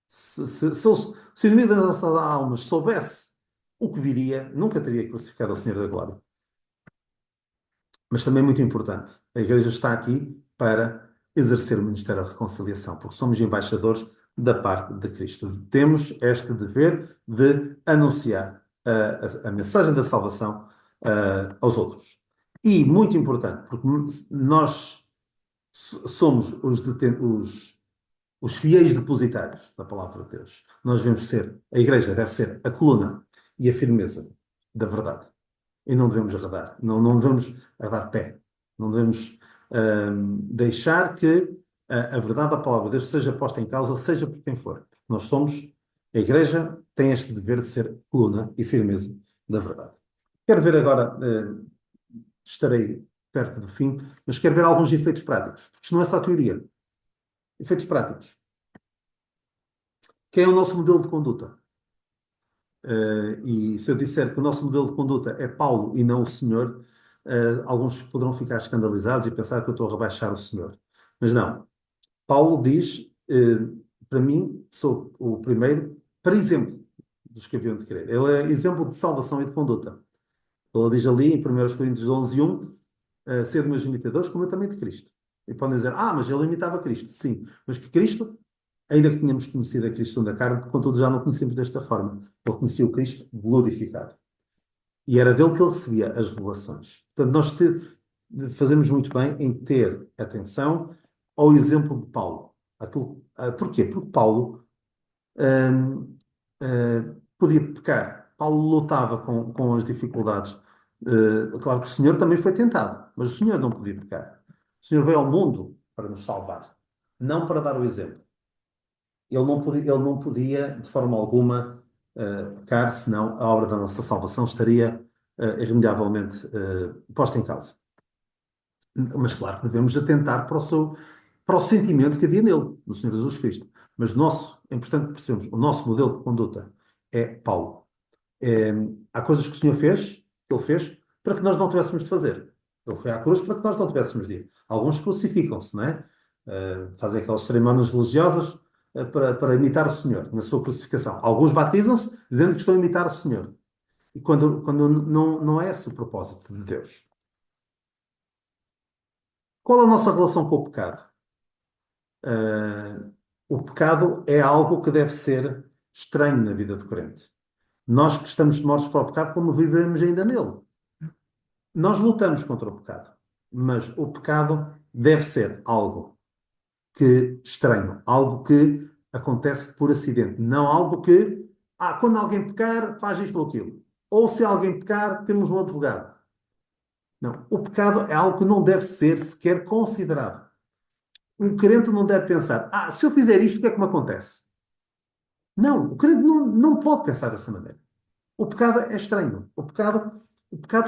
Se o inimigo das nossas almas soubesse o que viria, nunca teria crucificado o Senhor da Glória. Mas também muito importante, a Igreja está aqui para exercer o ministério da reconciliação, porque somos embaixadores da parte de Cristo. Temos este dever de anunciar a mensagem da salvação aos outros. E muito importante, porque nós somos os fiéis depositários da palavra de Deus. Nós devemos ser, a Igreja deve ser a coluna e a firmeza da verdade. E não devemos arredar, não devemos arredar pé, não devemos deixar que a verdade da palavra de Deus seja posta em causa, seja por quem for. Nós somos, a Igreja tem este dever de ser coluna e firmeza da verdade. Quero ver agora, estarei perto do fim, mas quero ver alguns efeitos práticos, porque isto não é só teoria. Efeitos práticos. Quem é o nosso modelo de conduta? E se eu disser que o nosso modelo de conduta é Paulo e não o Senhor, alguns poderão ficar escandalizados e pensar que eu estou a rebaixar o Senhor. Mas não. Paulo diz, para mim, sou o primeiro, para exemplo dos que haviam de crer. Ele é exemplo de salvação e de conduta. Ele diz ali, em 1 Coríntios 11:1, ser meus imitadores, como eu também de Cristo. E podem dizer, mas ele imitava Cristo. Sim, mas que Cristo, ainda que tenhamos conhecido a Cristo da carne, contudo já não conhecemos desta forma. Ele conhecia o Cristo glorificado. E era dele que ele recebia as revelações. Portanto, nós fazemos muito bem em ter atenção ao exemplo de Paulo. Porquê? Porque Paulo podia pecar. Paulo lutava com as dificuldades. Claro que o Senhor também foi tentado, mas o Senhor não podia pecar. O Senhor veio ao mundo para nos salvar, não para dar o exemplo. Ele não podia de forma alguma, pecar, senão a obra da nossa salvação estaria irremediavelmente posta em causa. Mas claro que devemos atentar para o sentimento que havia nele, no Senhor Jesus Cristo. Mas é importante percebermos, o nosso modelo de conduta é Paulo. Há coisas que o Senhor fez, que Ele fez, para que nós não tivéssemos de fazer. Ele foi à cruz para que nós não tivéssemos de ir. Alguns crucificam-se, não é? Fazem aquelas cerimónias religiosas para imitar o Senhor, na sua crucificação. Alguns batizam-se dizendo que estão a imitar o Senhor. E quando não é esse o propósito de Deus. Qual a nossa relação com o pecado? O pecado é algo que deve ser estranho na vida do crente. Nós que estamos mortos para o pecado, como vivemos ainda nele. Nós lutamos contra o pecado, mas o pecado deve ser algo que estranho, algo que acontece por acidente, não algo que, quando alguém pecar, faz isto ou aquilo. Ou se alguém pecar, temos um advogado. Não, o pecado é algo que não deve ser sequer considerado. Um crente não deve pensar, se eu fizer isto, o que é que me acontece? Não, o crente não pode pensar dessa maneira. O pecado é estranho. O pecado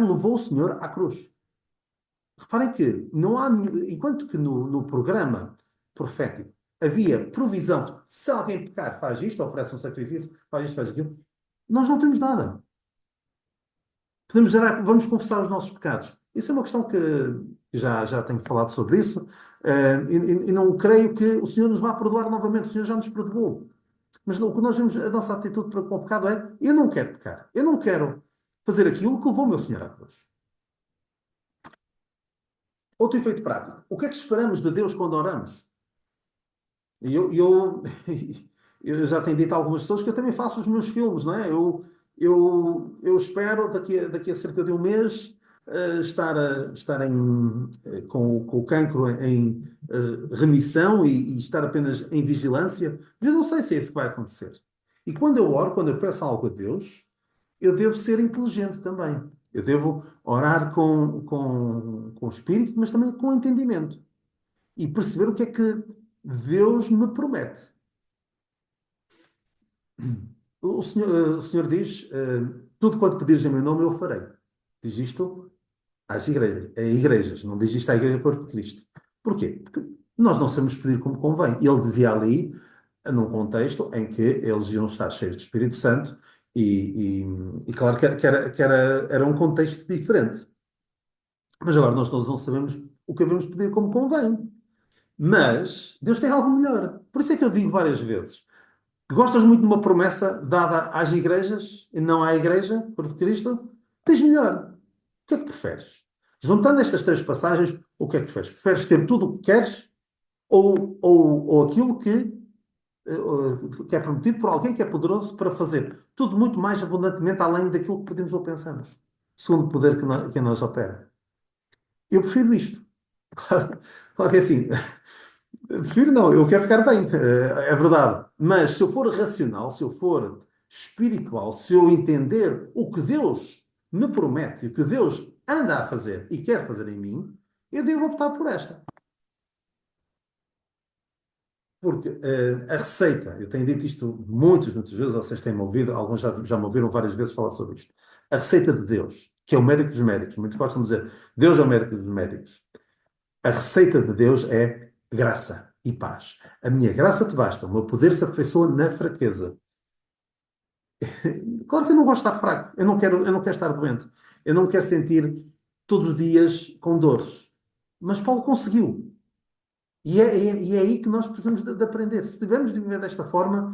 levou o Senhor à cruz. Reparem que não há, enquanto que no programa profético havia provisão, se alguém pecar, faz isto, oferece um sacrifício, faz isto, faz aquilo, nós não temos nada. Podemos dizer, vamos confessar os nossos pecados. Isso é uma questão que já tenho falado sobre isso, e não creio que o Senhor nos vá perdoar novamente, o Senhor já nos perdoou. Mas o que nós vemos, a nossa atitude para com o pecado é: eu não quero pecar, eu não quero fazer aquilo que levou o meu Senhor à cruz. Outro efeito prático. O que é que esperamos de Deus quando oramos? E eu já tenho dito a algumas pessoas que eu também faço os meus filmes, não é? Eu espero daqui a cerca de um mês estar com o cancro em remissão e estar apenas em vigilância. Mas eu não sei se é isso que vai acontecer. E quando eu oro, quando eu peço algo a Deus, eu devo ser inteligente também. Eu devo orar com o espírito, mas também com entendimento. E perceber o que é que Deus me promete. O Senhor diz: tudo quanto pedires em meu nome, eu o farei. Diz isto às igrejas, a igrejas, não diz isto à Igreja Corpo de Cristo. Porquê? Porque nós não sabemos pedir como convém. Ele dizia ali, num contexto em que eles iam estar cheios do Espírito Santo, e claro que era um contexto diferente. Mas agora nós todos não sabemos o que devemos pedir como convém. Mas Deus tem algo melhor. Por isso é que eu digo várias vezes: gostas muito de uma promessa dada às igrejas e não à igreja, por Cristo? Tens melhor. O que é que preferes? Juntando estas três passagens, o que é que preferes? Preferes ter tudo o que queres ou aquilo que é prometido por alguém que é poderoso para fazer tudo muito mais abundantemente além daquilo que pedimos ou pensamos, segundo o poder que em nós opera? Eu prefiro isto. Claro, claro que é assim. Prefiro não, eu quero ficar bem, é verdade. Mas se eu for racional, se eu for espiritual, se eu entender o que Deus me promete, o que Deus anda a fazer e quer fazer em mim, eu devo optar por esta. Porque a receita, eu tenho dito isto muitas vezes, vocês têm-me ouvido, alguns já me ouviram várias vezes falar sobre isto. A receita de Deus, que é o médico dos médicos, muitos gostam de dizer, Deus é o médico dos médicos. A receita de Deus é graça e paz. A minha graça te basta, o meu poder se aperfeiçoa na fraqueza. Claro que eu não gosto de estar fraco, eu não quero estar doente, eu não quero sentir todos os dias com dores. Mas Paulo conseguiu. E é aí que nós precisamos de aprender. Se tivermos de viver desta forma,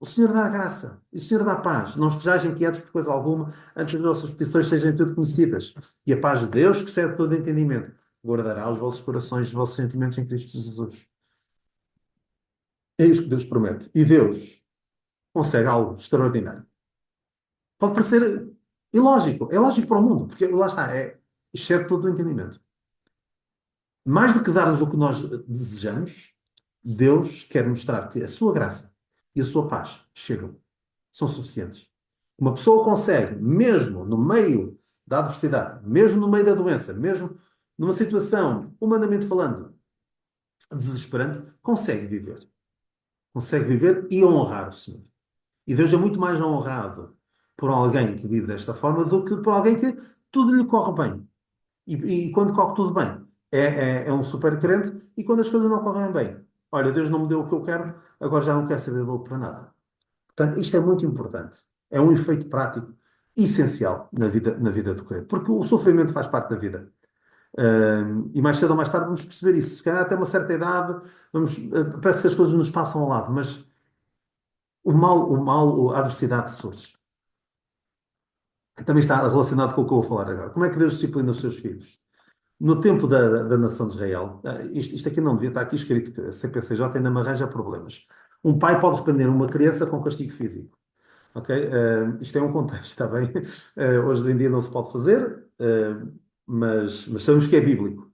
o Senhor dá a graça e o Senhor dá a paz. Não estejais inquietos por coisa alguma, antes as nossas petições sejam tudo conhecidas. E a paz de Deus, que excede todo entendimento, guardará os vossos corações, os vossos sentimentos em Cristo Jesus. É isso que Deus promete. E Deus consegue algo extraordinário. Pode parecer ilógico. É lógico para o mundo, porque lá está, excede todo o entendimento. Mais do que dar-nos o que nós desejamos, Deus quer mostrar que a sua graça e a sua paz chegam, são suficientes. Uma pessoa consegue, mesmo no meio da adversidade, mesmo no meio da doença, mesmo numa situação, humanamente falando, desesperante, consegue viver. Consegue viver e honrar o Senhor. E Deus é muito mais honrado por alguém que vive desta forma do que por alguém que tudo lhe corre bem. E quando corre tudo bem, é um super crente, e quando as coisas não correm bem, olha, Deus não me deu o que eu quero, agora já não quero saber do outro para nada. Portanto, isto é muito importante. É um efeito prático essencial na vida do crente, porque o sofrimento faz parte da vida. E mais cedo ou mais tarde vamos perceber isso. Se calhar até uma certa idade, parece que as coisas nos passam ao lado, mas a adversidade surge. Também está relacionado com o que eu vou falar agora. Como é que Deus disciplina os seus filhos? No tempo da nação de Israel, isto aqui não devia estar aqui escrito, que a CPCJ ainda me arranja problemas. Um pai pode repreender uma criança com castigo físico. Ok? Isto é um contexto, está bem? Hoje em dia não se pode fazer, mas sabemos que é bíblico.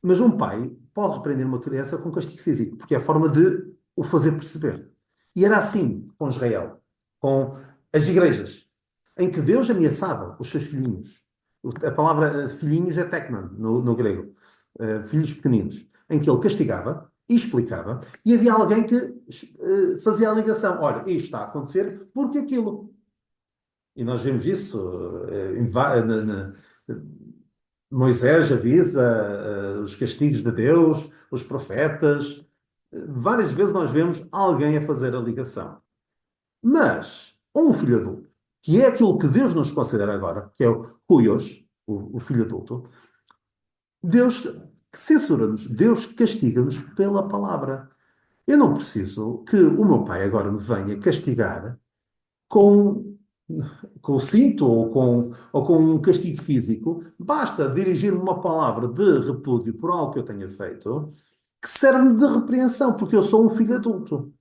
Mas um pai pode repreender uma criança com castigo físico, porque é a forma de o fazer perceber. E era assim com Israel, com as igrejas, em que Deus ameaçava os seus filhinhos. A palavra filhinhos é teknon, no grego. Filhos pequeninos. Em que ele castigava e explicava, e havia alguém que fazia a ligação. Olha, isto está a acontecer porque aquilo. E nós vemos isso Moisés avisa os castigos de Deus, os profetas. Várias vezes nós vemos alguém a fazer a ligação. Mas um filho adulto, que é aquilo que Deus nos considera agora, que é o Huios, o filho adulto, Deus censura-nos, Deus castiga-nos pela palavra. Eu não preciso que o meu pai agora me venha castigar com, com o cinto ou com um castigo físico. Basta dirigir-me uma palavra de repúdio por algo que eu tenha feito, que serve de repreensão, porque eu sou um filho adulto.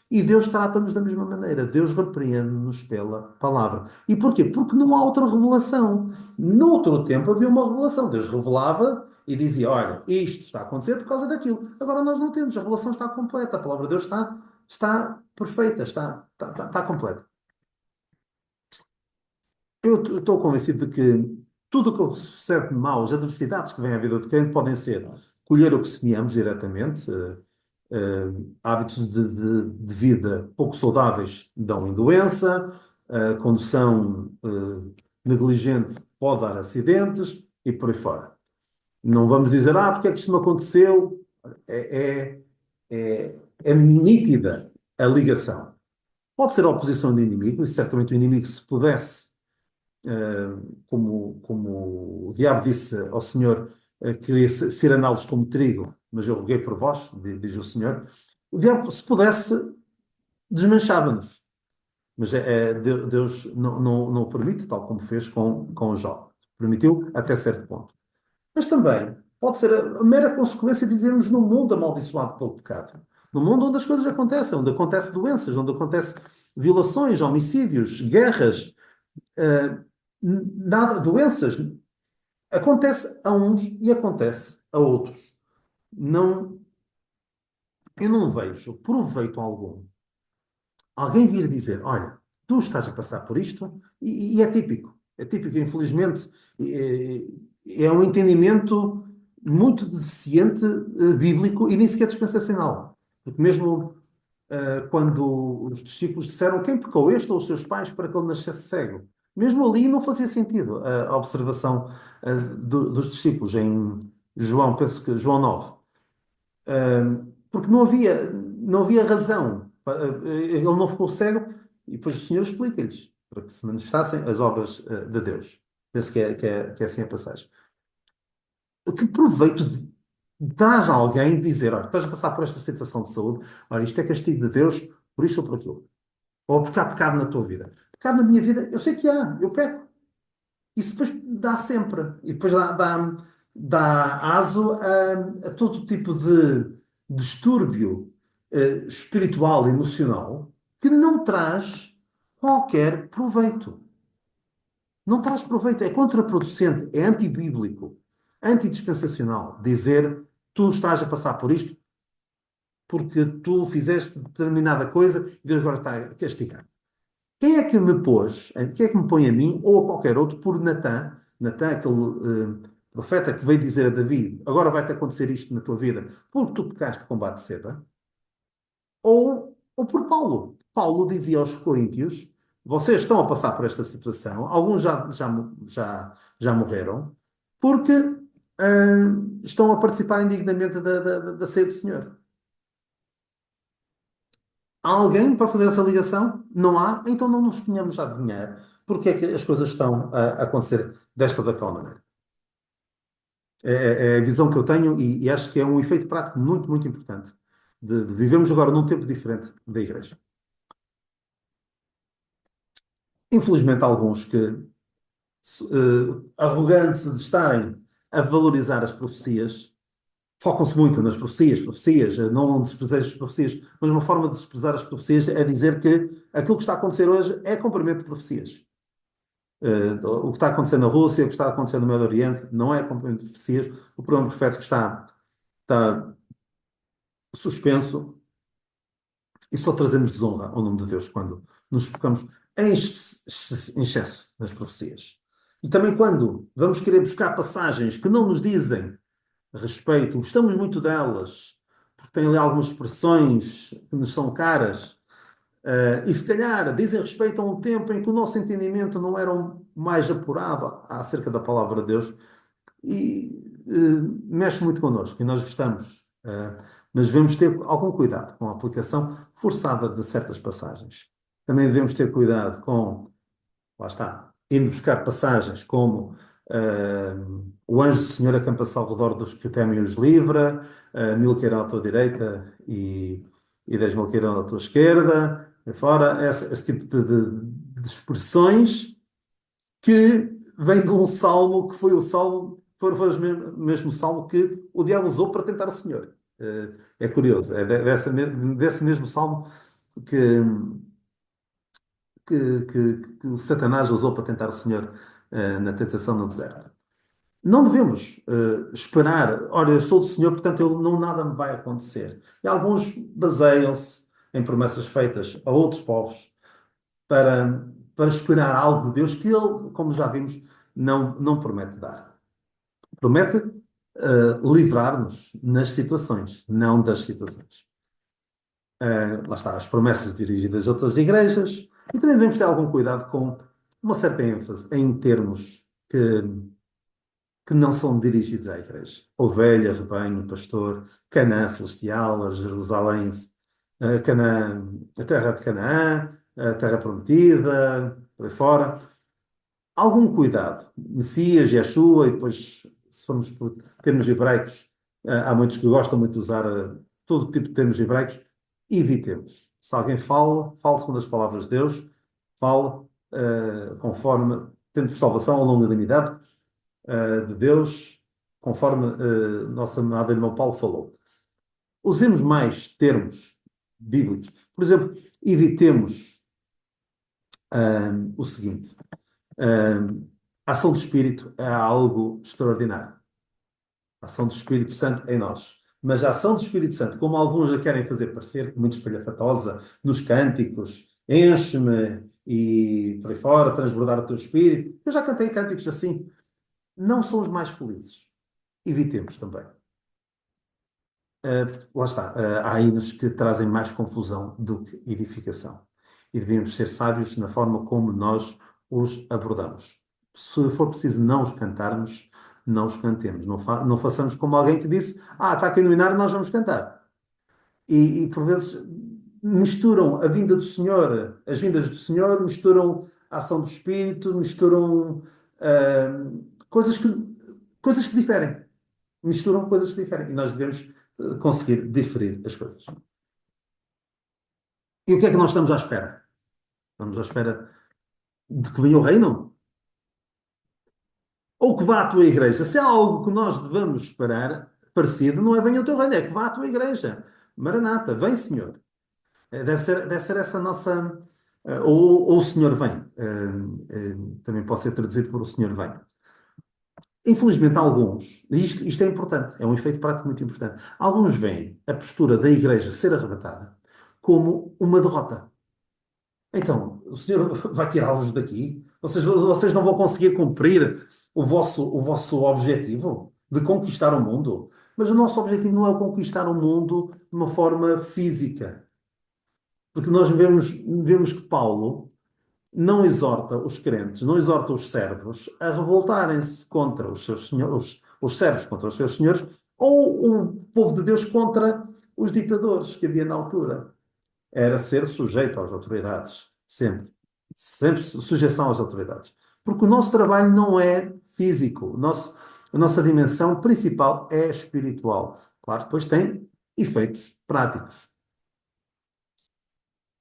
E Deus trata-nos da mesma maneira. Deus repreende-nos pela palavra. E porquê? Porque não há outra revelação. Noutro tempo havia uma revelação. Deus revelava e dizia: olha, isto está a acontecer por causa daquilo. Agora nós não temos. A revelação está completa. A palavra de Deus está perfeita, está completa. Eu estou convencido de que tudo o que sucede de mal, as adversidades que vêm à vida do crente podem ser colher o que semeamos diretamente, hábitos de vida pouco saudáveis dão em doença, condução negligente pode dar acidentes e por aí fora. Não vamos dizer, porque é que isto me aconteceu? É, é nítida a ligação. Pode ser a oposição de inimigo, e certamente o inimigo, se pudesse, como o diabo disse ao Senhor, queria ciraná-los como trigo, mas eu roguei por vós, diz o Senhor. O diabo, se pudesse, desmanchava-nos. Mas Deus não o permite, tal como fez com Jó. Permitiu até certo ponto. Mas também pode ser a mera consequência de vivermos num mundo amaldiçoado pelo pecado. Num mundo onde as coisas acontecem, onde acontecem doenças, onde acontecem violações, homicídios, guerras, nada, doenças. Acontece a uns e acontece a outros. Não, eu não vejo proveito algum alguém vir dizer: olha, tu estás a passar por isto, e é típico. É típico, infelizmente, é um entendimento muito deficiente bíblico e nem sequer dispensacional. Porque mesmo quando os discípulos disseram: quem pecou, este ou os seus pais, para que ele nascesse cego? Mesmo ali não fazia sentido a observação dos discípulos em João, penso que João 9. Porque não havia razão. Ele não ficou cego e depois o Senhor explica-lhes para que se manifestassem as obras de Deus. Penso que é assim a passagem. Que proveito traz alguém dizer: olha, estás a passar por esta situação de saúde, olha, isto é castigo de Deus, por isto ou por aquilo. Ou porque há pecado na tua vida. Pecado na minha vida, eu sei que há, eu peco. Isso depois dá sempre. E depois dá aso a todo tipo de distúrbio espiritual, emocional, que não traz qualquer proveito. Não traz proveito. É contraproducente, é antibíblico, antidispensacional dizer: tu estás a passar por isto porque tu fizeste determinada coisa e Deus agora está a castigar. Quem é que me pôs, quem é que me põe a mim ou a qualquer outro por Natã, aquele profeta que veio dizer a Davi: agora vai-te acontecer isto na tua vida porque tu pecaste com Batseba, ou por Paulo. Paulo dizia aos Coríntios: vocês estão a passar por esta situação, alguns já morreram, porque estão a participar indignamente da ceia do Senhor. Há alguém para fazer essa ligação? Não há? Então não nos ponhamos a adivinhar porque é que as coisas estão a acontecer desta ou daquela maneira. É a visão que eu tenho e acho que é um efeito prático muito, muito importante de vivermos agora num tempo diferente da Igreja. Infelizmente, há alguns que, arrogantes de estarem a valorizar as profecias, focam-se muito nas profecias, não desprezejas as profecias, mas uma forma de desprezar as profecias é dizer que aquilo que está a acontecer hoje é cumprimento de profecias. O que está acontecendo na Rússia, o que está acontecendo no Médio Oriente, não é cumprimento de profecias. O programa profético está está suspenso e só trazemos desonra ao nome de Deus quando nos focamos em excesso nas profecias. E também quando vamos querer buscar passagens que não nos dizem respeito, gostamos muito delas, porque têm ali algumas expressões que nos são caras, e se calhar dizem respeito a um tempo em que o nosso entendimento não era o mais apurado acerca da palavra de Deus, e mexe muito connosco, e nós gostamos. Mas devemos ter algum cuidado com a aplicação forçada de certas passagens. Também devemos ter cuidado com, lá está, ir buscar passagens como o anjo do Senhor acampa-se ao redor dos que o temem e os livra, 1000 cairão à tua direita e 10 mil cairão à tua esquerda, e fora, esse tipo de expressões que vem de um salmo que foi o salmo, foi o mesmo salmo que o diabo usou para tentar o Senhor. É curioso, desse mesmo salmo que, que o Satanás usou para tentar o Senhor na tentação no deserto. Não devemos esperar, ora, eu sou do Senhor, portanto não nada me vai acontecer. E alguns baseiam-se em promessas feitas a outros povos para esperar algo de Deus que Ele, como já vimos, não promete dar. Promete livrar-nos nas situações, não das situações. Lá está, as promessas dirigidas a outras igrejas, e também devemos ter algum cuidado com uma certa ênfase em termos que não são dirigidos à igreja. Ovelha, rebanho, pastor, Canaã celestial, a Jerusalém, Canaã, a terra de Canaã, a terra prometida, por aí fora. Algum cuidado. Messias, Yeshua, e depois, se formos por termos hebraicos, há muitos que gostam muito de usar todo tipo de termos hebraicos, evitemos. Se alguém fala, fale segundo as palavras de Deus, fale conforme, tendo salvação ao longo da idade de Deus, conforme nosso amado irmão Paulo falou. Usemos mais termos bíblicos. Por exemplo, evitemos o seguinte: a ação do Espírito é algo extraordinário. A ação do Espírito Santo em nós. Mas a ação do Espírito Santo, como alguns a querem fazer parecer, muito espalhafatosa, nos cânticos, enche-me e por aí fora, transbordar o teu espírito. Eu já cantei cânticos assim. Não são os mais felizes. Evitemos também. Lá está. Há hinos que trazem mais confusão do que edificação. E devemos ser sábios na forma como nós os abordamos. Se for preciso não os cantarmos, não os cantemos. Não façamos como alguém que disse: está aqui no hinário, nós vamos cantar. E por vezes misturam a vinda do Senhor, as vindas do Senhor, misturam a ação do Espírito, misturam coisas que, coisas que diferem. Misturam coisas que diferem. E nós devemos conseguir diferir as coisas. E o que é que nós estamos à espera? Estamos à espera de que venha o reino? Ou que vá à tua igreja? Se há algo que nós devemos esperar, parecido, não é venha o teu reino, é que vá à tua igreja. Maranata, vem, Senhor. Deve ser essa a nossa. Ou o Senhor vem. Também pode ser traduzido por o Senhor vem. Infelizmente, alguns, isto é importante, é um efeito prático muito importante. Alguns veem a postura da igreja ser arrebatada como uma derrota. Então, o Senhor vai tirá-los daqui? Vocês não vão conseguir cumprir o vosso objetivo de conquistar o mundo? Mas o nosso objetivo não é conquistar o mundo de uma forma física. Porque nós vemos que Paulo não exorta os crentes, não exorta os servos a revoltarem-se contra os seus senhores, os servos contra os seus senhores, ou o povo de Deus contra os ditadores que havia na altura. Era ser sujeito às autoridades, sempre. Sempre sujeição às autoridades. Porque o nosso trabalho não é físico, a nossa dimensão principal é espiritual. Claro, depois tem efeitos práticos.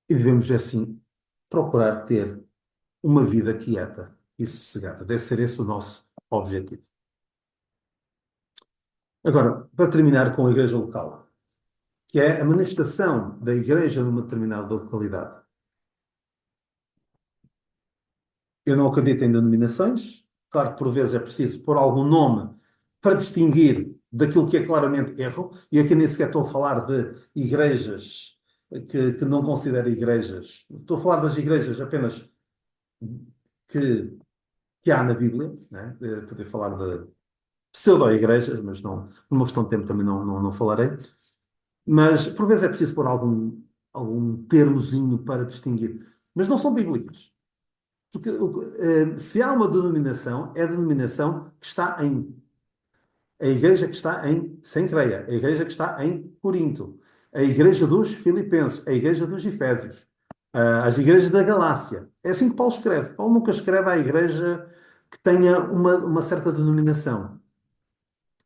E devemos, assim, procurar ter uma vida quieta e sossegada. Deve ser esse o nosso objetivo. Agora, para terminar com a igreja local, que é a manifestação da igreja numa determinada localidade. Eu não acredito em denominações. Claro que por vezes é preciso pôr algum nome para distinguir daquilo que é claramente erro, e aqui nem sequer estou a falar de igrejas que não considero igrejas, estou a falar das igrejas apenas que, que há na Bíblia, né? Poder falar de pseudo-igrejas, mas não, numa questão de tempo também não falarei. Mas por vezes é preciso pôr algum termozinho para distinguir. Mas não são bíblicas. Porque se há uma denominação, é a denominação que está em. A igreja que está em Cencreia, a igreja que está em Corinto, a igreja dos Filipenses, a igreja dos Efésios, as igrejas da Galácia. É assim que Paulo escreve. Paulo nunca escreve à igreja que tenha uma certa denominação.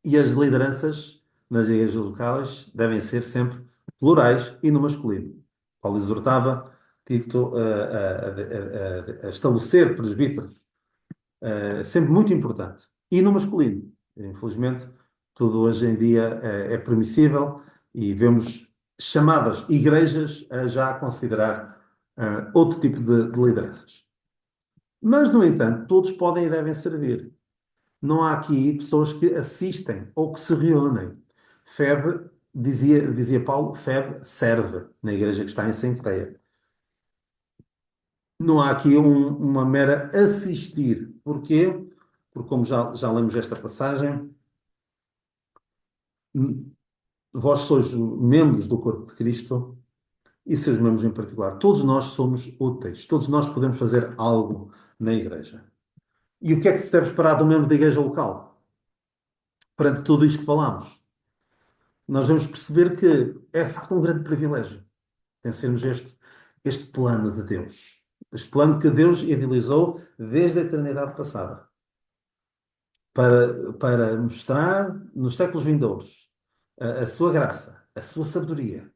E as lideranças nas igrejas locais devem ser sempre plurais e no masculino. Paulo exortava Tito a estabelecer presbíteros, sempre muito importante. E no masculino. Infelizmente, tudo hoje em dia é permissível e vemos chamadas igrejas a já considerar outro tipo de lideranças. Mas, no entanto, todos podem e devem servir. Não há aqui pessoas que assistem ou que se reúnem. Febe, dizia Paulo, Febe serve na igreja que está em Cencreia. Não há aqui uma mera assistir. Porquê? Porque, como já lemos esta passagem, hum, vós sois membros do corpo de Cristo e seus membros em particular. Todos nós somos úteis. Todos nós podemos fazer algo na igreja. E o que é que se deve esperar de um membro da igreja local? Perante tudo isto que falámos, nós vamos perceber que é de facto um grande privilégio vencermos este plano de Deus. Este plano que Deus idealizou desde a eternidade passada para mostrar nos séculos vindouros a sua graça, a sua sabedoria,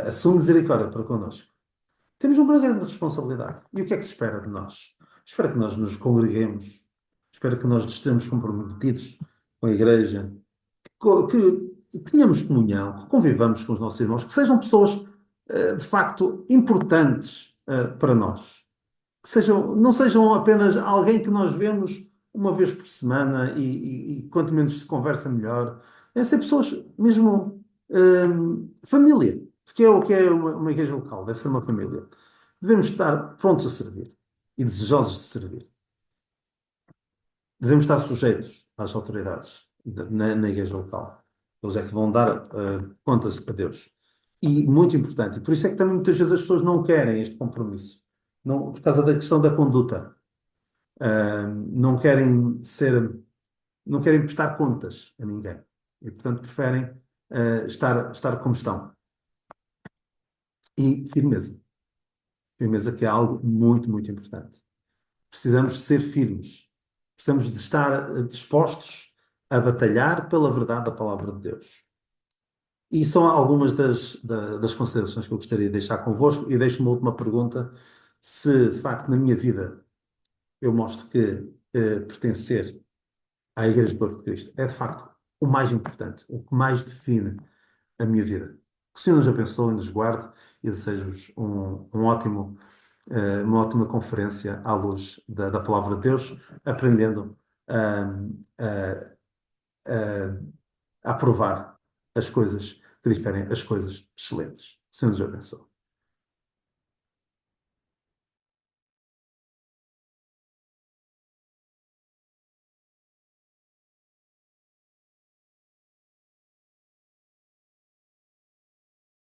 a sua misericórdia para connosco. Temos uma grande responsabilidade. E o que é que se espera de nós? Espera que nós nos congreguemos, espera que nós estejamos comprometidos com a igreja, que tenhamos comunhão, que convivamos com os nossos irmãos, que sejam pessoas de facto importantes para nós. Que sejam, não sejam apenas alguém que nós vemos uma vez por semana e quanto menos se conversa melhor. É ser pessoas mesmo família, porque é o que é uma igreja local, deve ser uma família. Devemos estar prontos a servir e desejosos de servir. Devemos estar sujeitos às autoridades na igreja local. Eles é que vão dar contas a Deus. E muito importante, e por isso é que também muitas vezes as pessoas não querem este compromisso. Não, por causa da questão da conduta. Não querem não querem prestar contas a ninguém. E, portanto, preferem estar como estão. E firmeza. Firmeza que é algo muito, muito importante. Precisamos ser firmes. Precisamos de estar dispostos a batalhar pela verdade da palavra de Deus. E são algumas das considerações que eu gostaria de deixar convosco. E deixo uma última pergunta. Se, de facto, na minha vida eu mostro que pertencer à Igreja do Corpo de Cristo é, de facto, o mais importante, o que mais define a minha vida. Que o Senhor nos abençoe e nos guarde e desejo-vos uma ótima conferência à luz da palavra de Deus, aprendendo a, a aprovar as coisas que diferem as coisas excelentes. O Senhor nos abençoe.